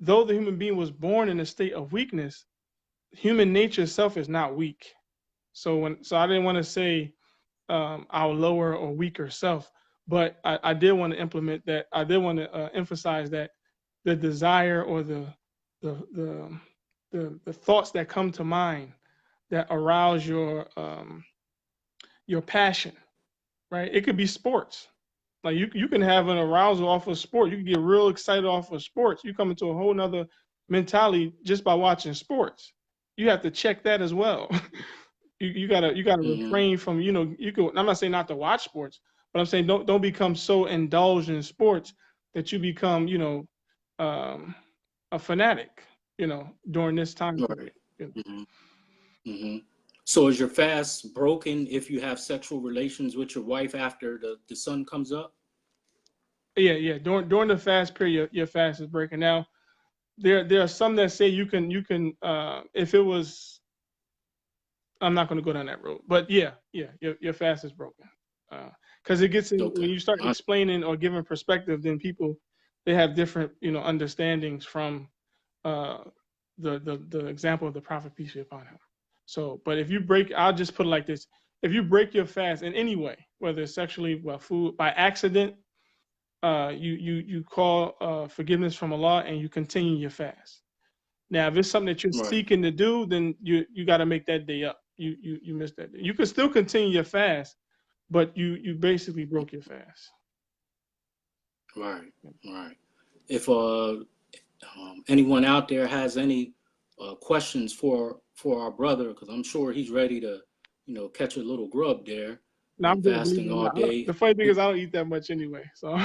[SPEAKER 2] though the human being was born in a state of weakness, human nature itself is not weak. So I didn't want to say our lower or weaker self, but I did want to implement that. I did want to emphasize that the desire or the thoughts that come to mind that arouse your passion, right? It could be sports. Like you can have an arousal off of sport. You can get real excited off of sports. You come into a whole nother mentality just by watching sports. You have to check that as well. you gotta refrain from, you could, I'm not saying not to watch sports, but I'm saying don't become so indulged in sports that you become, a fanatic, during this time period.
[SPEAKER 1] So is your fast broken if you have sexual relations with your wife after the sun comes up?
[SPEAKER 2] Yeah. During the fast period, your fast is breaking. Now, there are some that say you can if it was. I'm not going to go down that road, but yeah, your fast is broken. Because it gets in when
[SPEAKER 1] Okay.
[SPEAKER 2] you start explaining or giving perspective, then people they have different understandings from uh, the example of the prophet peace be upon him. So, but if you break, I'll just put it like this: if you break your fast in any way, whether it's sexually, well, food, by accident, you call forgiveness from Allah and you continue your fast. Now, if it's something that you're
[SPEAKER 1] Right.
[SPEAKER 2] seeking to do, then you got to make that day up. You missed that day. You can still continue your fast, but you basically broke your fast.
[SPEAKER 1] Right. Right. If anyone out there has any questions for our brother, because I'm sure he's ready to, catch a little grub there.
[SPEAKER 2] Now
[SPEAKER 1] Been
[SPEAKER 2] I'm good, believe
[SPEAKER 1] fasting
[SPEAKER 2] it or
[SPEAKER 1] all
[SPEAKER 2] not.
[SPEAKER 1] day.
[SPEAKER 2] The funny thing is I don't eat that much anyway, so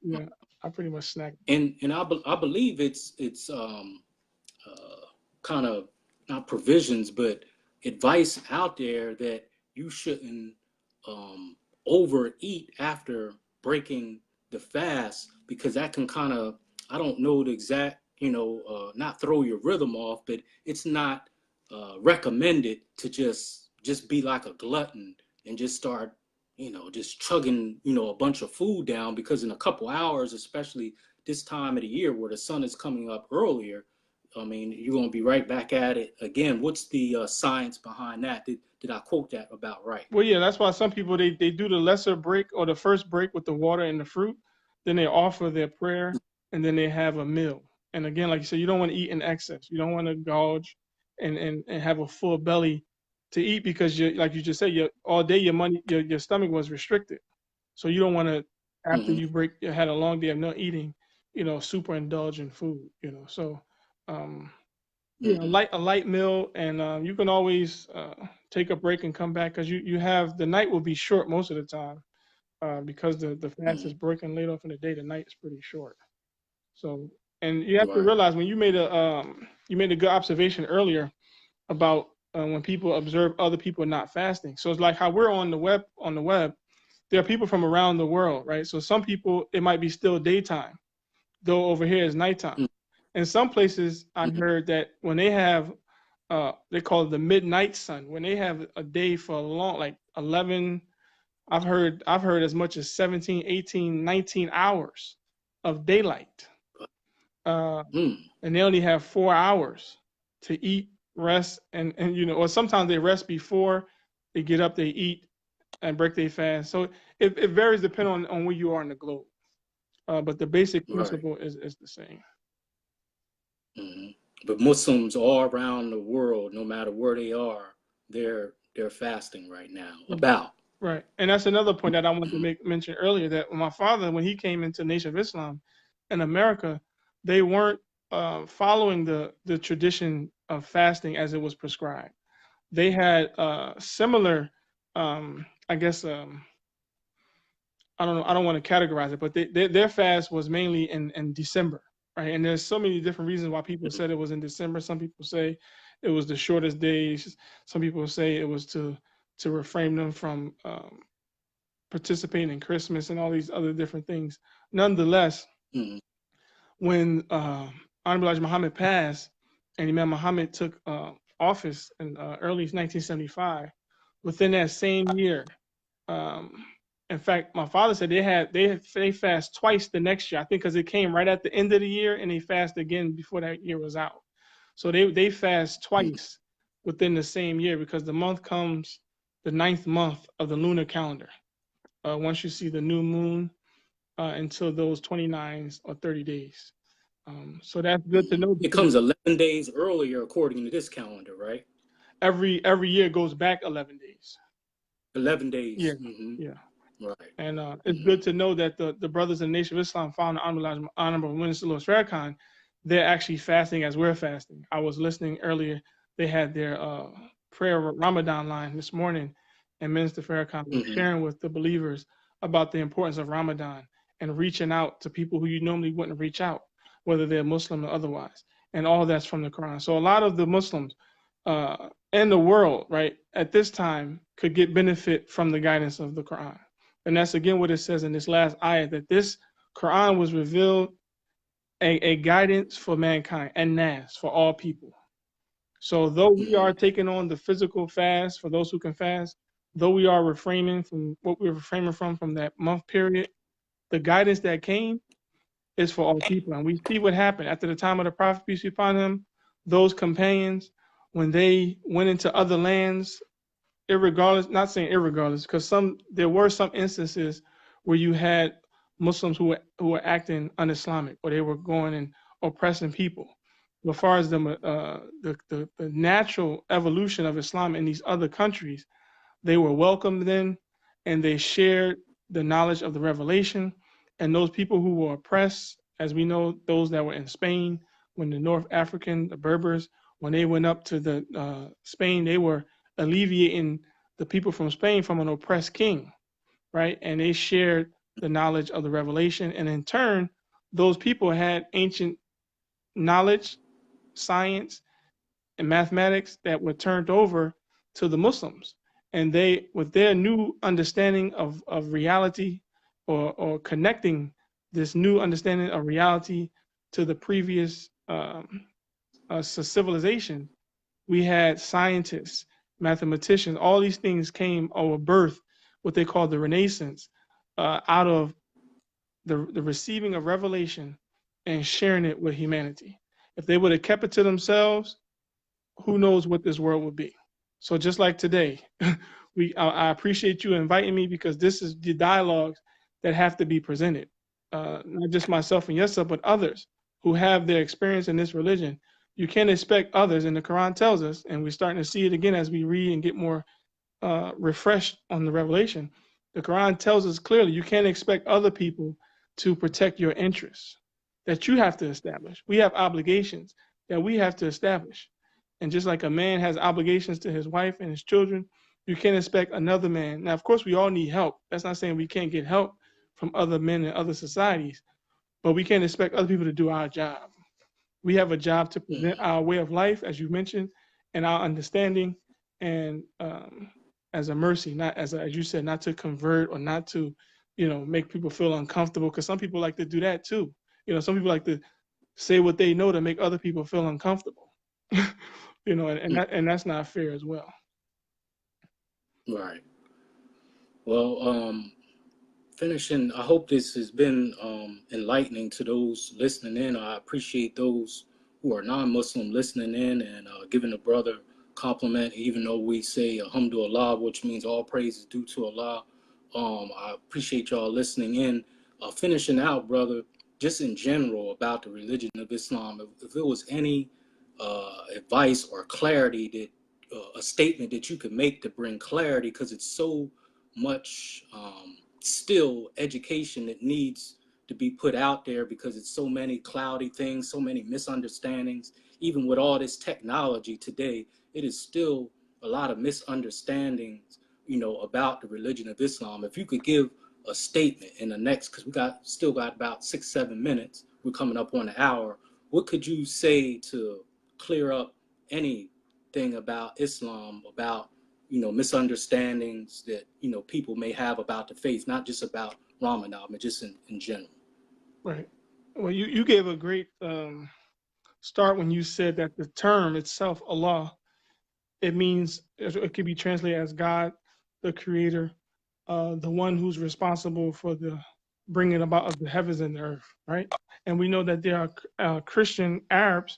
[SPEAKER 2] yeah, I pretty much snack.
[SPEAKER 1] And I believe it's kind of not provisions, but advice out there that you shouldn't overeat after breaking the fast, because that can kind of, I don't know the exact, not throw your rhythm off, but it's not recommended to just be like a glutton and just start, just chugging, a bunch of food down, because in a couple hours, especially this time of the year where the sun is coming up earlier, I mean, you're going to be right back at it again. What's the science behind that? Did I quote that about right?
[SPEAKER 2] Well, yeah, that's why some people they do the lesser break or the first break with the water and the fruit, then they offer their prayer, and then they have a meal. And again, like you said, you don't want to eat in excess. You don't want to gouge and have a full belly to eat because you like you just said, all day your stomach was restricted. So you don't want to after
[SPEAKER 1] Mm-hmm.
[SPEAKER 2] you had a long day of not eating, super indulgent food. So um, yeah,
[SPEAKER 1] Mm-hmm.
[SPEAKER 2] a light meal, and you can always take a break and come back because you have the night will be short most of the time because the fast
[SPEAKER 1] Mm-hmm.
[SPEAKER 2] is breaking late off in the day. The night is pretty short. So, and you have to
[SPEAKER 1] Right.
[SPEAKER 2] realize when you made a good observation earlier about when people observe other people not fasting. So it's like how we're on the web. There are people from around the world, right? So some people it might be still daytime, though over here is nighttime. In some places, I
[SPEAKER 1] Mm-hmm.
[SPEAKER 2] heard that when they have, they call it the midnight sun. When they have a day for a long, like 11, I've heard as much as 17, 18, 19 hours of daylight, uh,
[SPEAKER 1] Mm-hmm.
[SPEAKER 2] and they only have 4 hours to eat, rest, and or sometimes they rest before they get up, they eat and break their fast. So it varies depending on where you are in the globe. But the basic
[SPEAKER 1] Right.
[SPEAKER 2] principle is the same.
[SPEAKER 1] Mm-hmm. But Muslims all around the world, no matter where they are, they're fasting right now. About.
[SPEAKER 2] Right. And that's another point that I wanted to make mention earlier that my father, when he came into the Nation of Islam in America, they weren't following the tradition of fasting as it was prescribed. They had similar, I guess, I don't know, I don't want to categorize it, but their fast was mainly in December, right? And there's so many different reasons why people said it was in December. Some people say it was the shortest days. Some people say it was to refrain them from participating in Christmas and all these other different things. Nonetheless,
[SPEAKER 1] Mm-hmm.
[SPEAKER 2] when Honorable Elijah Muhammad passed and Imam Muhammad took office in early 1975, within that same year, um, in fact, my father said they fast twice the next year. I think because it came right at the end of the year and they fast again before that year was out. So they fast twice within the same year because the month comes the ninth month of the lunar calendar. Once you see the new moon until those 29 or 30 days. So that's good to
[SPEAKER 1] Mm-hmm.
[SPEAKER 2] know
[SPEAKER 1] It
[SPEAKER 2] because
[SPEAKER 1] comes 11 days earlier according to this calendar, right?
[SPEAKER 2] every year goes back 11 days.
[SPEAKER 1] 11
[SPEAKER 2] Yeah,
[SPEAKER 1] days. Mm-hmm.
[SPEAKER 2] yeah.
[SPEAKER 1] Right.
[SPEAKER 2] And it's
[SPEAKER 1] Mm-hmm.
[SPEAKER 2] good to know that the brothers in the Nation of Islam found Honorable Minister Louis Farrakhan, they're actually fasting as we're fasting. I was listening earlier. They had their prayer Ramadan line this morning, and Minister Farrakhan was
[SPEAKER 1] Mm-hmm.
[SPEAKER 2] sharing with the believers about the importance of Ramadan and reaching out to people who you normally wouldn't reach out, whether they're Muslim or otherwise. And all that's from the Quran. So a lot of the Muslims, and the world, right, at this time could get benefit from the guidance of the Quran. And that's again what it says in this last ayah, that this Quran was revealed a guidance for mankind and nas for all people. So though we are taking on the physical fast for those who can fast, though we are refraining from what we're refraining from that month period, the guidance that came is for all people. And we see what happened after the time of the Prophet, peace be upon him, those companions, when they went into other lands, irregardless, not saying irregardless, because there were some instances where you had Muslims who were acting un-Islamic, or they were going and oppressing people. But as far as the natural evolution of Islam in these other countries, they were welcomed in, and they shared the knowledge of the revelation. And those people who were oppressed, as we know, those that were in Spain, when the North African, the Berbers, when they went up to the Spain, they were alleviating the people from Spain from an oppressed king, right? And they shared the knowledge of the revelation. And in turn, those people had ancient knowledge, science, and mathematics that were turned over to the Muslims. And they, with their new understanding of reality, or connecting this new understanding of reality to the previous civilization, we had scientists, mathematicians, all these things came over birth, what they call the Renaissance, out of the receiving of revelation and sharing it with humanity. If they would have kept it to themselves, who knows what this world would be. So just like today, I appreciate you inviting me, because this is the dialogues that have to be presented. Not just myself and yourself, but others who have their experience in this religion. You can't expect others, and the Quran tells us, and we're starting to see it again as we read and get more refreshed on the revelation. The Quran tells us clearly you can't expect other people to protect your interests, that you have to establish. We have obligations that we have to establish. And just like a man has obligations to his wife and his children, you can't expect another man. Now, of course, we all need help. That's not saying we can't get help from other men in other societies, but we can't expect other people to do our job. We have a job to present our way of life, as you mentioned, and our understanding, and as a mercy, not as you said, not to convert or not to, make people feel uncomfortable. Because some people like to do that too. Some people like to say what they know to make other people feel uncomfortable. And that's not fair as well.
[SPEAKER 1] Right. Well, finishing, I hope this has been enlightening to those listening in. I appreciate those who are non-Muslim listening in, and giving the brother compliment, even though we say alhamdulillah, which means all praise is due to Allah. I appreciate y'all listening in. Finishing out, brother, just in general about the religion of Islam, if there was any advice or clarity that a statement that you could make to bring clarity, because it's so much still education that needs to be put out there, because it's so many cloudy things, so many misunderstandings. Even with all this technology today, it is still a lot of misunderstandings, about the religion of Islam. If you could give a statement in the next, because we still got about 6-7 minutes, we're coming up on an hour, what could you say to clear up anything about Islam, about misunderstandings that people may have about the faith, not just about Ramadan, but just in general?
[SPEAKER 2] Right. Well, you gave a great start when you said that the term itself, Allah, it means, it could be translated as God, the Creator, the one who's responsible for the bringing about of the heavens and the earth, right? And we know that there are Christian Arabs,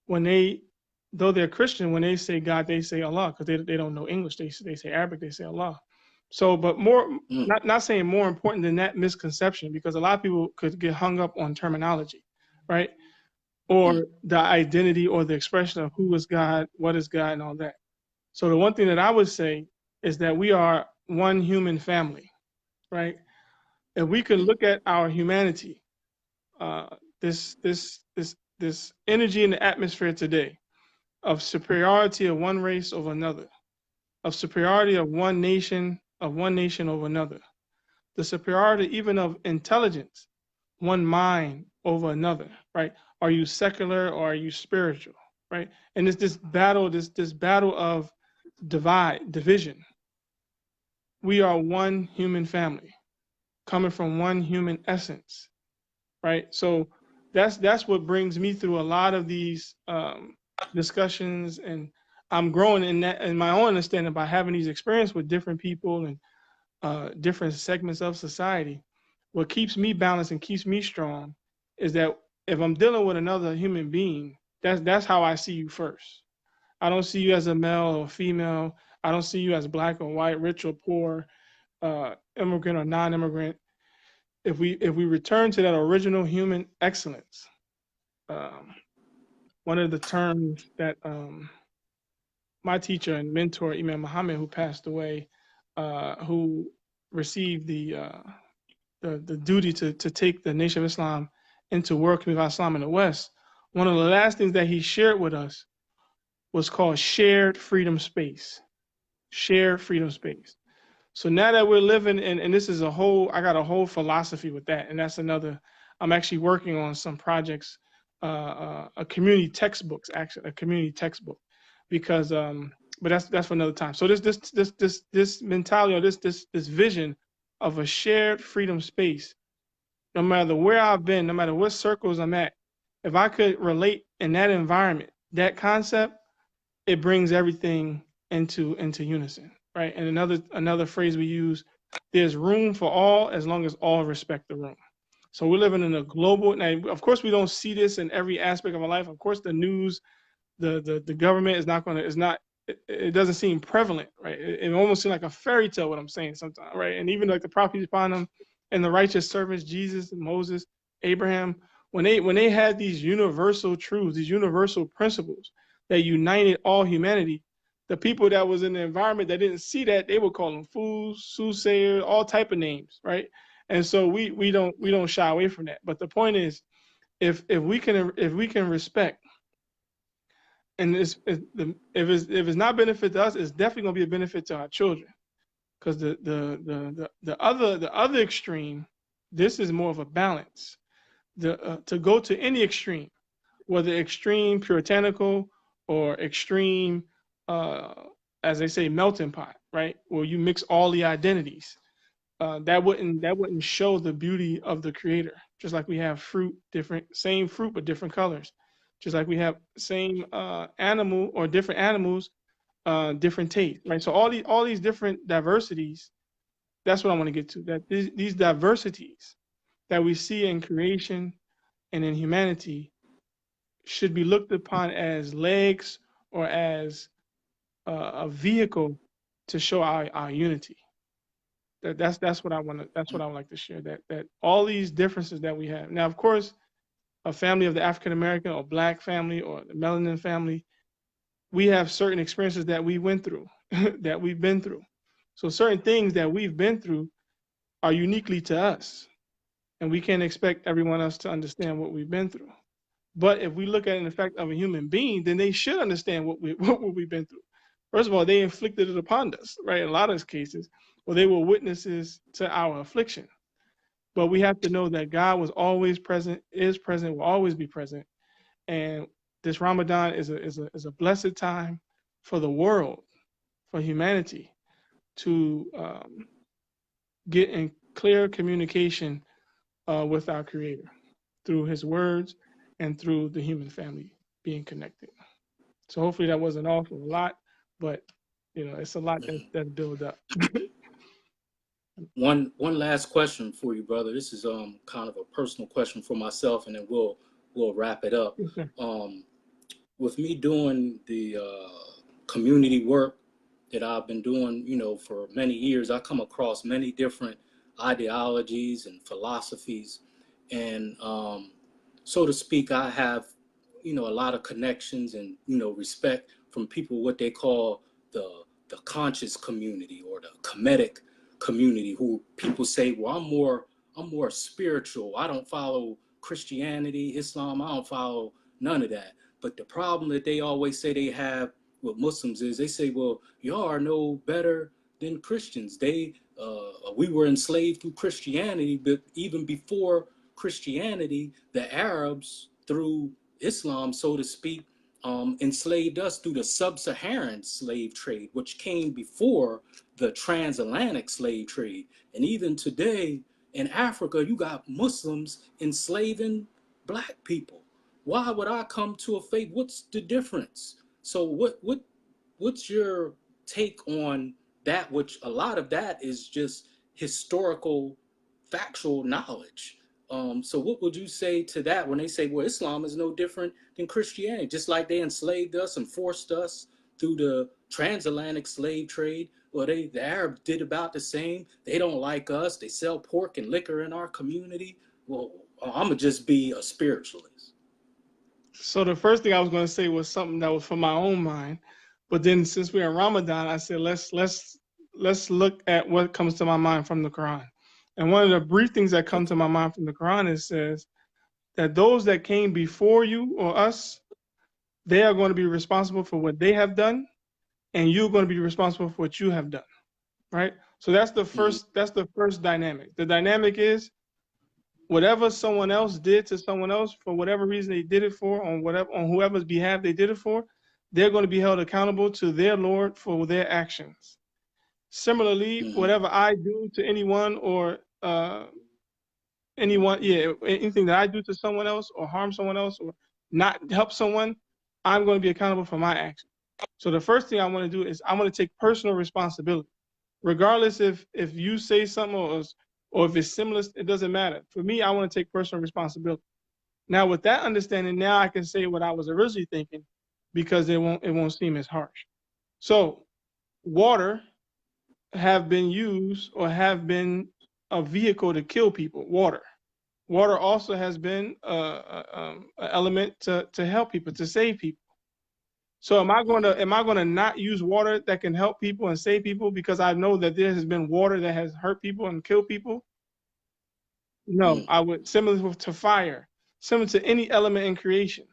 [SPEAKER 2] though they're Christian, when they say God, they say Allah, because they don't know English. They say Arabic, they say Allah. So, but not saying more important than that misconception, because a lot of people could get hung up on terminology, right? Or the identity or the expression of who is God, what is God, and all that. So the one thing that I would say is that we are one human family, right? If we could look at our humanity, this energy in the atmosphere today of superiority of one race over another, of superiority of one nation over another, the superiority even of intelligence, one mind over another, right? Are you secular or are you spiritual, right? And it's this battle, this battle of division. We are one human family coming from one human essence, right? So that's what brings me through a lot of these discussions, and I'm growing in that in my own understanding by having these experiences with different people and different segments of society. What keeps me balanced and keeps me strong is that if I'm dealing with another human being, that's how I see you first. I don't see you as a male or female. I don't see you as black or white, rich or poor, immigrant or non-immigrant. If we return to that original human excellence, um, one of the terms that my teacher and mentor Imam Mohammed, who passed away, who received the duty to take the Nation of Islam into world community of Islam in the West, one of the last things that he shared with us was called shared freedom space. Shared freedom space. So now that we're living in, and this is I got a whole philosophy with that, and that's another. I'm actually working on some projects, a community textbooks, actually a community textbook, because but that's for another time. So this mentality, or this vision of a shared freedom space, no matter where I've been, no matter what circles I'm at, if I could relate in that environment, that concept, it brings everything into unison, right? And another phrase we use, there's room for all as long as all respect the room. So we're living in a global, now of course we don't see this in every aspect of our life. Of course the news, the government is not going to, is not, it doesn't seem prevalent, right? It almost seems like a fairy tale what I'm saying sometimes, right? And even like the prophets upon them and the righteous servants, Jesus and Moses, Abraham, when they had these universal truths, these universal principles that united all humanity, the people that was in the environment that didn't see that, they would call them fools, soothsayers, all type of names, right? And so we don't shy away from that. But the point is, if we can respect, and if it's not benefit to us, it's definitely gonna be a benefit to our children. Because the other extreme, this is more of a balance. To go to any extreme, whether extreme puritanical or extreme, uh, as they say, melting pot, right? Where you mix all the identities. That wouldn't show the beauty of the creator. Just like we have fruit, same fruit but different colors. Just like we have same animal or different animals, different taste, right? So all these different diversities. That's what I want to get to. That these diversities that we see in creation and in humanity should be looked upon as legs or as a vehicle to show our unity. That's what I want to. That's what I would like to share. That all these differences that we have now, of course, a family of the African American or Black family or the melanin family, we have certain experiences that we went through, that we've been through. So certain things that we've been through are uniquely to us, and we can't expect everyone else to understand what we've been through. But if we look at an effect of a human being, then they should understand what we've been through. First of all, they inflicted it upon us, right? In a lot of cases, well, they were witnesses to our affliction. But we have to know that God was always present, is present, will always be present. And this Ramadan is a blessed time for the world, for humanity, to get in clear communication with our Creator through His words and through the human family being connected. So hopefully that wasn't awful a lot, but it's a lot that build up.
[SPEAKER 1] One last question for you, brother. This is kind of a personal question for myself, and then we'll wrap it up. With me doing the community work that I've been doing, for many years, I come across many different ideologies and philosophies, and so to speak, I have a lot of connections and respect from people what they call the conscious community or the comedic community, who people say, well, I'm more spiritual. I don't follow Christianity, Islam. I don't follow none of that. But the problem that they always say they have with Muslims is they say, well, y'all are no better than Christians. We were enslaved through Christianity, but even before Christianity, the Arabs, through Islam, so to speak, enslaved us through the sub-Saharan slave trade, which came before the transatlantic slave trade. And even today in Africa, you got Muslims enslaving black people. Why would I come to a faith? What's the difference? So what's your take on that? Which a lot of that is just historical, factual knowledge. So what would you say to that when they say, well, Islam is no different than Christianity, just like they enslaved us and forced us through the transatlantic slave trade? Well, the Arabs did about the same. They don't like us. They sell pork and liquor in our community. Well, I'm gonna just be a spiritualist.
[SPEAKER 2] So the first thing I was going to say was something that was from my own mind, but then since we're in Ramadan, I said let's look at what comes to my mind from the Quran. And one of the brief things that come to my mind from the Quran is says that those that came before you or us, they are going to be responsible for what they have done, and you're going to be responsible for what you have done, right? So that's the first dynamic. The dynamic is whatever someone else did to someone else for whatever reason they did it for, on whoever's behalf they did it for, they're going to be held accountable to their Lord for their actions. Similarly, whatever I do to anyone or anything that I do to someone else or harm someone else or not help someone, I'm going to be accountable for my actions. So the first thing I want to do is I want to take personal responsibility, regardless if you say something or if it's similar, it doesn't matter. For me, I want to take personal responsibility. Now, with that understanding, now I can say what I was originally thinking because it won't seem as harsh. So, water have been used or have been a vehicle to kill people. Water also has been an element to help people, to save people. So am I going to not use water that can help people and save people because I know that there has been water that has hurt people and killed people? No, I would, similar to fire, similar to any element in creation.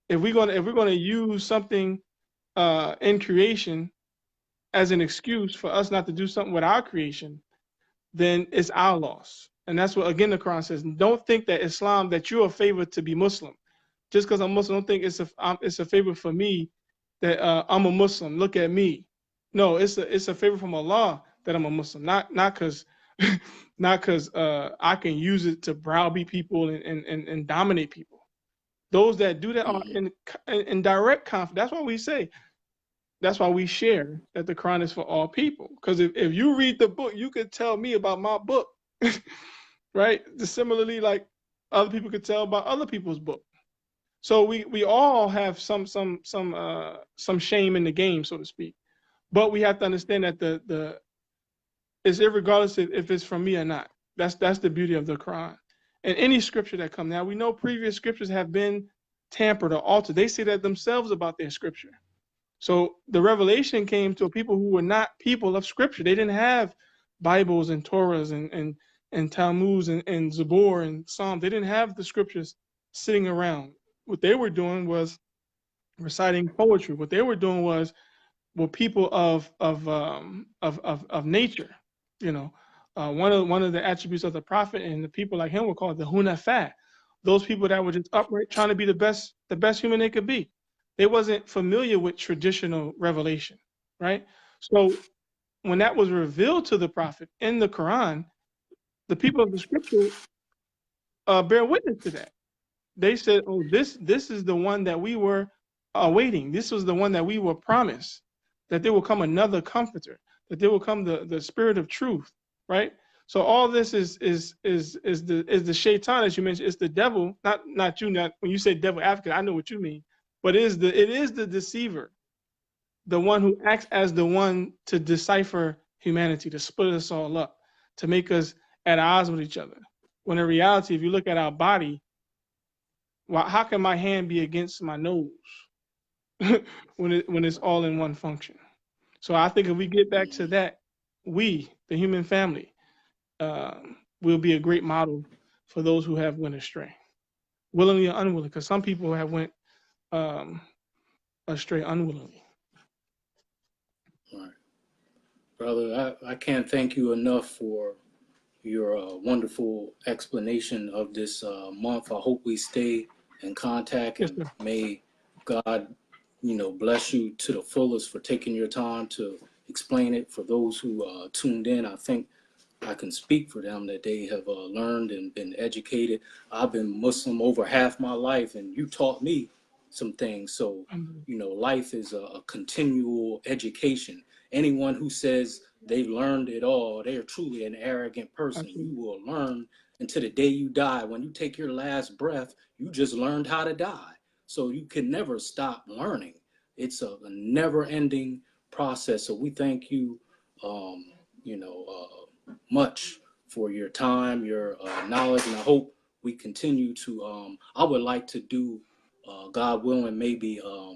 [SPEAKER 2] If we're gonna use something in creation as an excuse for us not to do something with our creation, then it's our loss. And that's what, again, the Quran says. Don't think that Islam, that you're a favor to be Muslim. Just because I'm Muslim, don't think it's a favor for me that I'm a Muslim. Look at me. No, it's a favor from Allah that I'm a Muslim. Not because I can use it to browbeat people and dominate people. Those that do that are in direct conflict. That's why we say. That's why we share that the Quran is for all people. Because if you read the book, you could tell me about my book, right? Similarly, like other people could tell about other people's book. So we all have some shame in the game, so to speak. But we have to understand that it's irregardless if it's from me or not. That's the beauty of the Quran. And any scripture that comes. Now we know previous scriptures have been tampered or altered. They say that themselves about their scripture. So the revelation came to people who were not people of scripture. They didn't have Bibles and Torahs and Talmuds and Zabur and Psalms. They didn't have the scriptures sitting around. What they were doing was reciting poetry. What they were doing was people of nature. You know, one of the attributes of the prophet and the people like him were called the Hunafat. Those people that were just upright, trying to be the best human they could be. They wasn't familiar with traditional revelation, right? So when that was revealed to the prophet in the Quran, the people of the scripture bear witness to that. They said, "Oh, this is the one that we were awaiting. This was the one that we were promised. That there will come another comforter. That there will come the Spirit of truth, right?" So all this is the shaitan, as you mentioned. It's the devil, not you. Not when you say devil advocate, I know what you mean. But it is the deceiver, the one who acts as the one to decipher humanity, to split us all up, to make us at odds with each other. When in reality, if you look at our body, well, how can my hand be against my nose when it's all in one function? So I think if we get back to that, we, the human family, will be a great model for those who have went astray, willingly or unwillingly, because some people have went astray unwillingly.
[SPEAKER 1] All right. Brother, I can't thank you enough for your wonderful explanation of this month. I hope we stay in contact,
[SPEAKER 2] Yes,
[SPEAKER 1] and
[SPEAKER 2] sir.
[SPEAKER 1] may God, bless you to the fullest for taking your time to explain it. For those who tuned in, I think I can speak for them that they have learned and been educated. I've been Muslim over half my life, and you taught me some things. So, life is a continual education. Anyone who says they've learned it all, they are truly an arrogant person. You will learn until the day you die. When you take your last breath, you just learned how to die. So you can never stop learning. It's a never-ending process. So we thank you, much for your time, your knowledge, and I hope we continue to. I would like to do, God willing, maybe a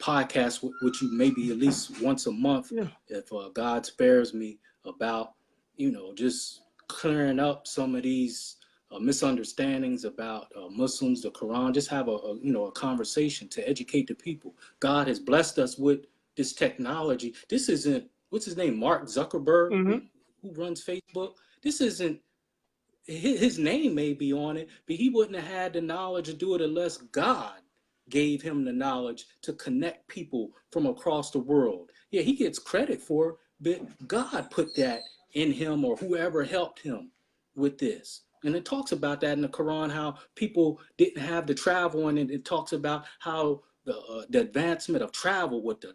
[SPEAKER 1] podcast with you, maybe at least once a month, if God spares me, about just clearing up some of these misunderstandings about Muslims, the Quran. Just have a conversation to educate the people. God has blessed us with this technology. This isn't, what's his name, Mark Zuckerberg, who runs Facebook. This isn't, his name may be on it, but he wouldn't have had the knowledge to do it unless God gave him the knowledge to connect people from across the world. Yeah, he gets credit for it, but God put that in him, or whoever helped him with this. And it talks about that in the Quran, how people didn't have the travel, and it talks about how the advancement of travel with the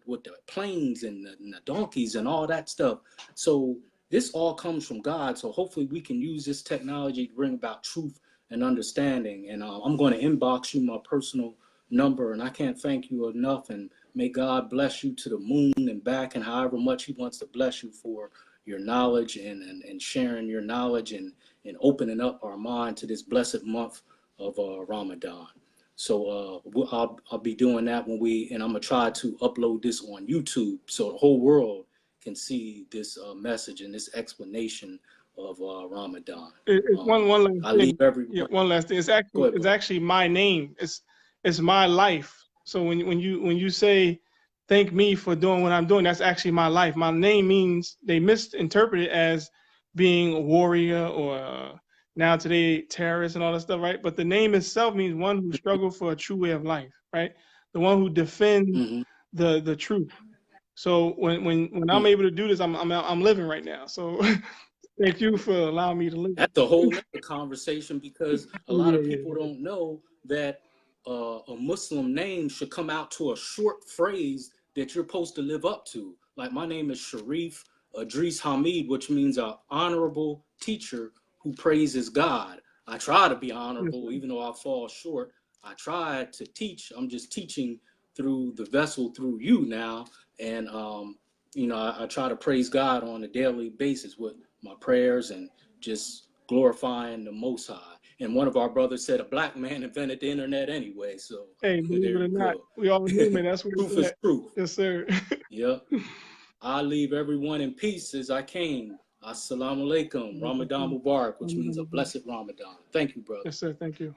[SPEAKER 1] planes and the donkeys and all that stuff. So this all comes from God. So hopefully we can use this technology to bring about truth and understanding. And I'm going to inbox you my personal number, and I can't thank you enough. And may God bless you to the moon and back, and however much he wants to bless you for your knowledge and sharing your knowledge and opening up our mind to this blessed month of Ramadan. So I'll be doing that and I'm gonna try to upload this on YouTube so the whole world can see this message and this explanation of Ramadan.
[SPEAKER 2] One last
[SPEAKER 1] I
[SPEAKER 2] thing.
[SPEAKER 1] leave everyone.
[SPEAKER 2] Yeah, one last thing. It's actually my name. It's my life. So when you say thank me for doing what I'm doing, that's actually my life. My name means, they misinterpret it as being a warrior or now today terrorist and all that stuff, right? But the name itself means one who struggled for a true way of life, right? The one who defends the truth. So when I'm able to do this, I'm living right now. So thank you for allowing me to live.
[SPEAKER 1] That's a whole nother conversation, because a lot of people don't know that a Muslim name should come out to a short phrase that you're supposed to live up to. Like, my name is Sharif Idris Hamid, which means an honorable teacher who praises God. I try to be honorable, even though I fall short. I try to teach. I'm just teaching through the vessel, through you now. And, I try to praise God on a daily basis with my prayers and just glorifying the Most High. And one of our brothers said a black man invented the internet anyway. So,
[SPEAKER 2] hey, believe it or not, we all human. That's what
[SPEAKER 1] truth is truth.
[SPEAKER 2] Yes, sir.
[SPEAKER 1] Yep. I leave everyone in peace as I came. Assalamu alaikum. Ramadan Mubarak, which means a blessed Ramadan. Thank you, brother.
[SPEAKER 2] Yes, sir. Thank you.